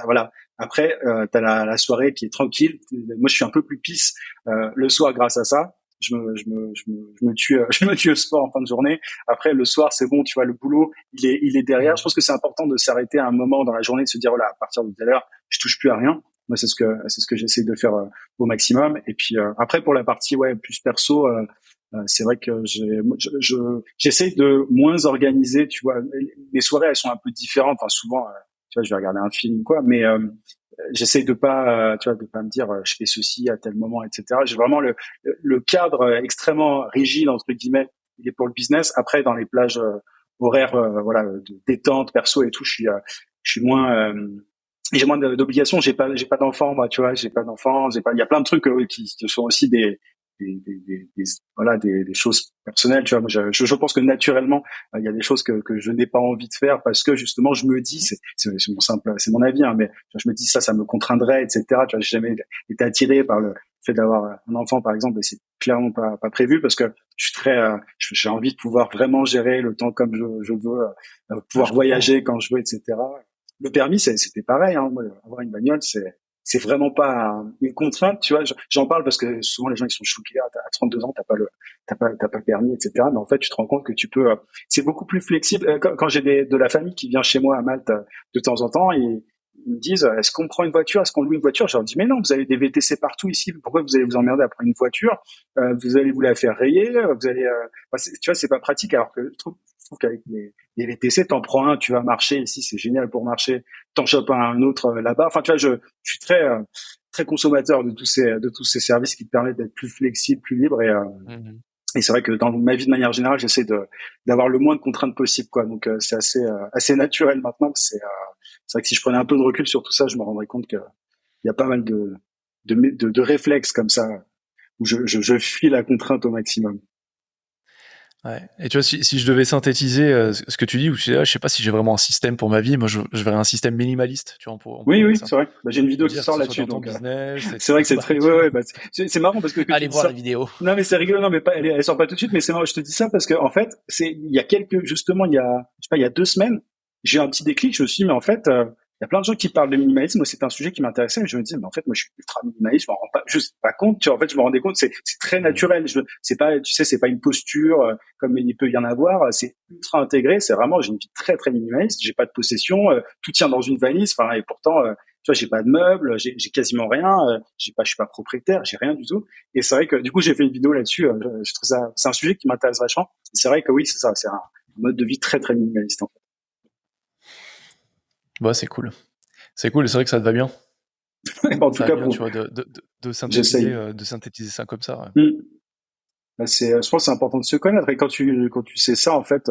voilà. Après, tu as la soirée qui est tranquille. Moi, je suis un peu plus pisse le soir grâce à ça. Je me tue, je me tue au sport en fin de journée. Après, le soir, c'est bon, tu vois, le boulot, il est derrière. Je Mhm. pense que c'est important de s'arrêter à un moment dans la journée, de se dire, voilà, à partir de tout à l'heure, je touche plus à rien. Moi, c'est ce que j'essaie de faire au maximum. Et puis après, pour la partie ouais plus perso, c'est vrai que j'essaie de moins organiser. Tu vois, les soirées elles sont un peu différentes. Enfin, souvent, tu vois, je vais regarder un film ou quoi, mais j'essaie de pas, tu vois, de pas me dire je fais ceci à tel moment, etc. J'ai vraiment le cadre extrêmement rigide entre guillemets. Il est pour le business. Après, dans les plages horaires, voilà, de détente perso et tout, je suis moins et j'ai moins d'obligations. J'ai pas d'enfants, moi, tu vois. J'ai pas d'enfants. Il y a plein de trucs qui sont aussi voilà, des choses personnelles, tu vois. Moi, je pense que naturellement, il y a des choses que je n'ai pas envie de faire parce que justement, je me dis, c'est mon avis, hein, mais je me dis ça me contraindrait, etc. Tu vois, j'ai jamais été attiré par le fait d'avoir un enfant, par exemple, et c'est clairement pas prévu parce que je suis j'ai envie de pouvoir vraiment gérer le temps comme je veux, Ouais, pouvoir je comprends. voyager quand je veux, etc. Le permis, c'était pareil. Hein. Moi, avoir une bagnole, c'est vraiment pas une contrainte. Tu vois, j'en parle parce que souvent les gens ils sont choqués. Ah, à 32 ans, t'as pas le permis, etc. Mais en fait, tu te rends compte que tu peux. C'est beaucoup plus flexible. Quand j'ai de la famille qui vient chez moi à Malte de temps en temps, ils me disent est-ce qu'on prend une voiture, est-ce qu'on loue une voiture? Je leur dis mais non, vous avez des VTC partout ici. Pourquoi vous allez vous emmerder à prendre une voiture? Vous allez vous la faire rayer. Vous allez. Tu vois, c'est pas pratique. Alors que je trouve qu'avec les VTC, t'en prends un, tu vas marcher ici, c'est génial pour marcher. T'en chopes un autre là-bas. Enfin, tu vois, je suis très consommateur de tous ces services qui te permettent d'être plus flexible, plus libre. Mhm. Et c'est vrai que dans ma vie de manière générale, j'essaie d'avoir le moins de contraintes possible, quoi. Donc c'est assez naturel maintenant. C'est vrai que si je prenais un peu de recul sur tout ça, je me rendrais compte qu'il y a pas mal de réflexes comme ça où je fuis la contrainte au maximum. Ouais. Et tu vois, si je devais synthétiser ce que tu dis, ou je sais pas si j'ai vraiment un système pour ma vie, moi je verrais un système minimaliste, tu vois, on pourrait Oui, appeler oui, ça. c'est vrai. Bah, j'ai une vidéo qui C'est-à-dire que sort ce soit là-dessus, dans ton donc business, c'est vrai que c'est bah, très. tu Ouais, vois. ouais. Bah, c'est marrant parce que tu Allez dis voir ça. la vidéo. Non, mais c'est rigolo. Non, mais pas, elle sort pas tout de suite. Mais c'est marrant. Je te dis ça parce que en fait, il y a justement, je sais pas, il y a 2 semaines, j'ai eu un petit déclic. Je me suis dit, mais en fait, il y a plein de gens qui parlent de minimalisme. Moi, c'est un sujet qui m'intéressait. Mais je me disais, mais en fait, moi, je suis ultra minimaliste. Je m'en rends pas, juste pas compte. Tu vois, en fait, je me rendais compte. C'est très Mhm. naturel. C'est pas, tu sais, c'est pas une posture comme il peut y en avoir. C'est ultra intégré. C'est vraiment, j'ai une vie très, très minimaliste. J'ai pas de possession. Tout tient dans une valise. Enfin, et pourtant, tu vois, j'ai pas de meubles. J'ai quasiment rien. Je suis pas propriétaire. J'ai rien du tout. Et c'est vrai que du coup, j'ai fait une vidéo là-dessus. Je trouve ça, c'est un sujet qui m'intéresse vachement. Et c'est vrai que oui, c'est ça. C'est un mode de vie très, très minimaliste, en Bah, c'est cool. C'est cool, et c'est vrai que ça te va bien. fait. En tout Ça va cas, bien, tu vois, j'essaye. de synthétiser ça comme ça. Ouais. Hmm. Bah, je pense que c'est important de se connaître. Et quand tu sais ça, en fait,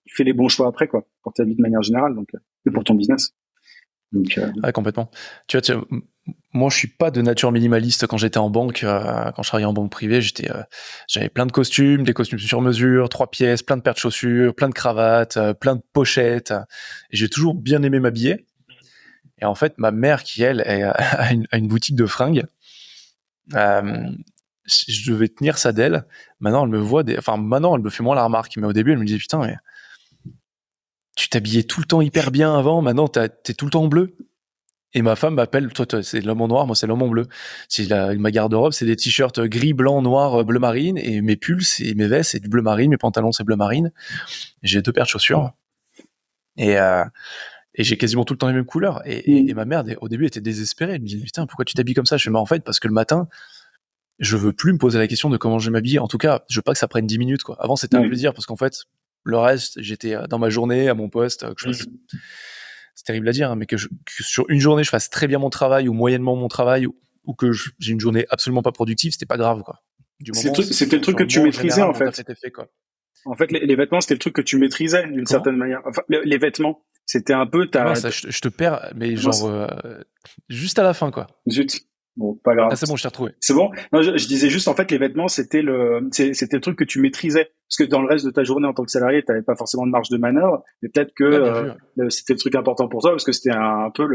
tu fais les bons choix après, quoi, pour ta vie de manière générale, donc, et pour ton business. Donc, Ouais, complètement. Tu vois, moi, je suis pas de nature minimaliste. Quand j'étais en banque, quand je travaillais en banque privée, j'avais plein de costumes, des costumes sur mesure, 3 pièces, plein de paires de chaussures, plein de cravates, plein de pochettes. Et j'ai toujours bien aimé m'habiller. Et en fait, ma mère, qui elle a une boutique de fringues, euh, je devais tenir ça d'elle. Maintenant, elle me voit maintenant, elle me fait moins la remarque. Mais au début, elle me disait, putain, mais tu t'habillais tout le temps hyper bien avant. Maintenant, t'es tout le temps en bleu. Et ma femme m'appelle, toi, c'est l'homme en noir, moi c'est l'homme en bleu. Ma garde-robe, c'est des t-shirts gris, blanc, noir, bleu marine, et mes pulls et mes vestes, c'est du bleu marine, mes pantalons, c'est bleu marine. Et j'ai 2 paires de chaussures. Et, j'ai quasiment tout le temps les mêmes couleurs. Et ma mère, au début, était désespérée. Elle me disait, putain, pourquoi tu t'habilles comme ça? Je fais, mais en fait, parce que le matin, je veux plus me poser la question de comment je vais m'habiller. En tout cas, je veux pas que ça prenne 10 minutes, quoi. Avant, c'était un plaisir, parce qu'en fait, le reste, j'étais dans ma journée, à mon poste, c'est terrible à dire, hein, mais que sur une journée, je fasse très bien mon travail ou moyennement mon travail ou que j'ai une journée absolument pas productive, c'était pas grave, quoi. Du moment, C'était le truc que tu maîtrisais, en fait. Quoi. En fait, les vêtements, c'était le truc que tu maîtrisais d'une certaine manière. Enfin, les vêtements, c'était un peu ta. Ça, je te perds, mais genre juste à la fin, quoi. Zut. Bon, pas grave. Ah, c'est bon, je t'ai retrouvé. C'est bon. Non, je disais juste, en fait, les vêtements, c'était le truc que tu maîtrisais. Parce que dans le reste de ta journée en tant que salarié, tu n'avais pas forcément de marge de manœuvre. Mais peut-être que c'était le truc important pour toi parce que c'était un peu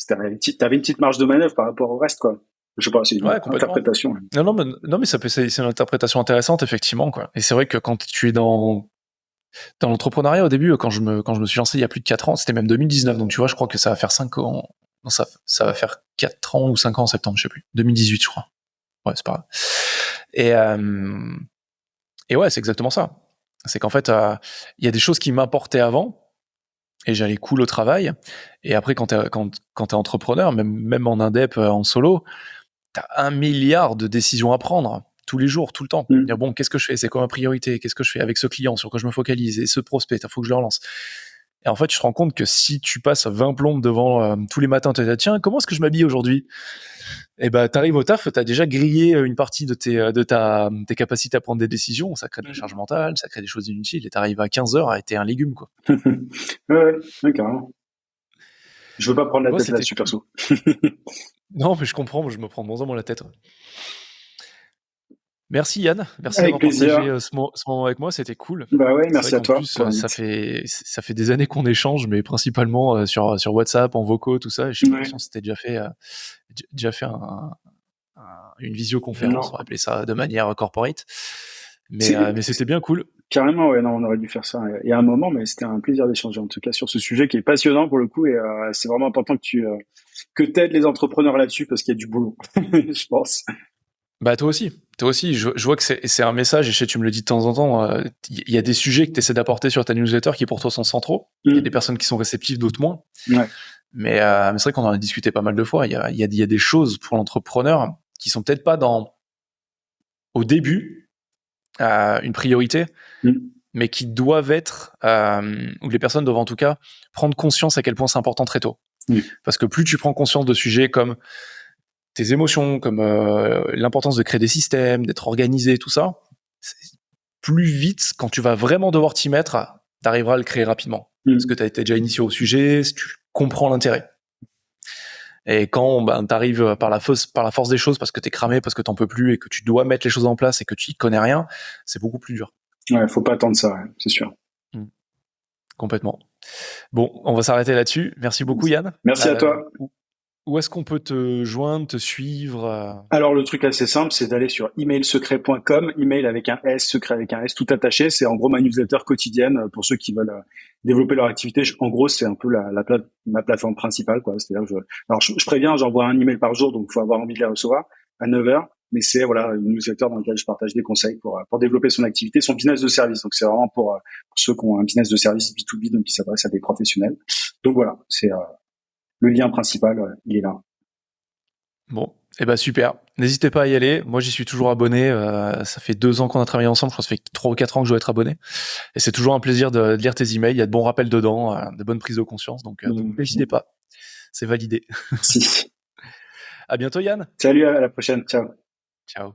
t'avais une petite marge de manœuvre par rapport au reste, quoi. Je sais pas, c'est une interprétation. Non, mais c'est une interprétation intéressante, effectivement, quoi. Et c'est vrai que quand tu es dans l'entrepreneuriat, au début, quand je me suis lancé il y a plus de 4 ans, c'était même 2019. Donc, tu vois, je crois que ça va faire 5 ans. Non, ça va faire 4 ans ou 5 ans en septembre, je sais plus. 2018, je crois. Ouais, c'est pas grave. Et ouais, c'est exactement ça. C'est qu'en fait, il y a des choses qui m'importaient avant, et j'allais cool au travail. Et après, quand t'es entrepreneur, même en indep, en solo, t'as 1 milliard de décisions à prendre tous les jours, tout le temps. Dire, bon, qu'est-ce que je fais? C'est quoi ma priorité? Qu'est-ce que je fais avec ce client sur quoi je me focalise? Et ce prospect, il faut que je le relance. Et en fait, je te rends compte que si tu passes 20 plombes devant tous les matins, tu te dis, tiens, comment est-ce que je m'habille aujourd'hui? Et ben, t'arrives au taf, t'as déjà grillé une partie de tes capacités à prendre des décisions. Ça crée de la charge mentale, ça crée des choses inutiles. Et t'arrives à 15h à être un légume, quoi. ouais, carrément. Je veux pas prendre la tête là-dessus, perso. Non, mais je comprends, je me prends de moins en moins la tête. Merci Yann, merci avec d'avoir plaisir. partagé ce moment avec moi, c'était cool. Bah ouais, merci à toi. Plus, ça fait des années qu'on échange, mais principalement sur WhatsApp, en vocaux, tout ça. Et j'ai l'impression que c'était déjà fait une visioconférence, on va appeler ça de manière corporate. Mais c'était bien cool. Carrément, ouais, non, on aurait dû faire ça il y a un moment, mais c'était un plaisir d'échanger en tout cas sur ce sujet qui est passionnant pour le coup, et c'est vraiment important que t'aides les entrepreneurs là-dessus parce qu'il y a du boulot, je pense. Bah toi aussi, je vois que c'est un message, et je sais, tu me le dis de temps en temps, il y a des sujets que tu essaies d'apporter sur ta newsletter qui pour toi sont centraux. Il y a des personnes qui sont réceptives, d'autres moins. Ouais. Mais c'est vrai qu'on en a discuté pas mal de fois. Il y a des choses pour l'entrepreneur qui sont peut-être pas au début une priorité, mais qui doivent être, ou les personnes doivent en tout cas prendre conscience à quel point c'est important très tôt. Parce que plus tu prends conscience de sujets comme tes émotions, comme l'importance de créer des systèmes, d'être organisé, tout ça, plus vite, quand tu vas vraiment devoir t'y mettre, t'arriveras à le créer rapidement. Parce que tu as été déjà initié au sujet, tu comprends l'intérêt. Et quand t'arrives par la force des choses, parce que t'es cramé, parce que t'en peux plus, et que tu dois mettre les choses en place et que tu y connais rien, c'est beaucoup plus dur. Ouais, faut pas attendre ça, ouais, c'est sûr. Complètement. Bon, on va s'arrêter là-dessus. Merci beaucoup Yann. Merci à toi. Où est-ce qu'on peut te joindre, te suivre? Alors le truc assez simple, c'est d'aller sur emailsecret.com, email avec un S, secret avec un S, tout attaché. C'est en gros ma newsletter quotidienne pour ceux qui veulent développer leur activité. En gros, c'est un peu ma plateforme principale, quoi. C'est-à-dire que je préviens, j'envoie un email par jour, donc il faut avoir envie de les recevoir à 9h. Mais c'est une newsletter dans laquelle je partage des conseils pour développer son activité, son business de service. Donc c'est vraiment pour ceux qui ont un business de service B2B, donc qui s'adresse à des professionnels. Donc voilà, c'est le lien principal, il est là. Bon, super. N'hésitez pas à y aller. Moi, j'y suis toujours abonné. Ça fait 2 ans qu'on a travaillé ensemble. Je crois que ça fait 3 ou 4 ans que je dois être abonné. Et c'est toujours un plaisir de lire tes emails. Il y a de bons rappels dedans, de bonnes prises de conscience. Donc n'hésitez pas. C'est validé. Si. À bientôt, Yann. Salut, à la prochaine. Ciao. Ciao.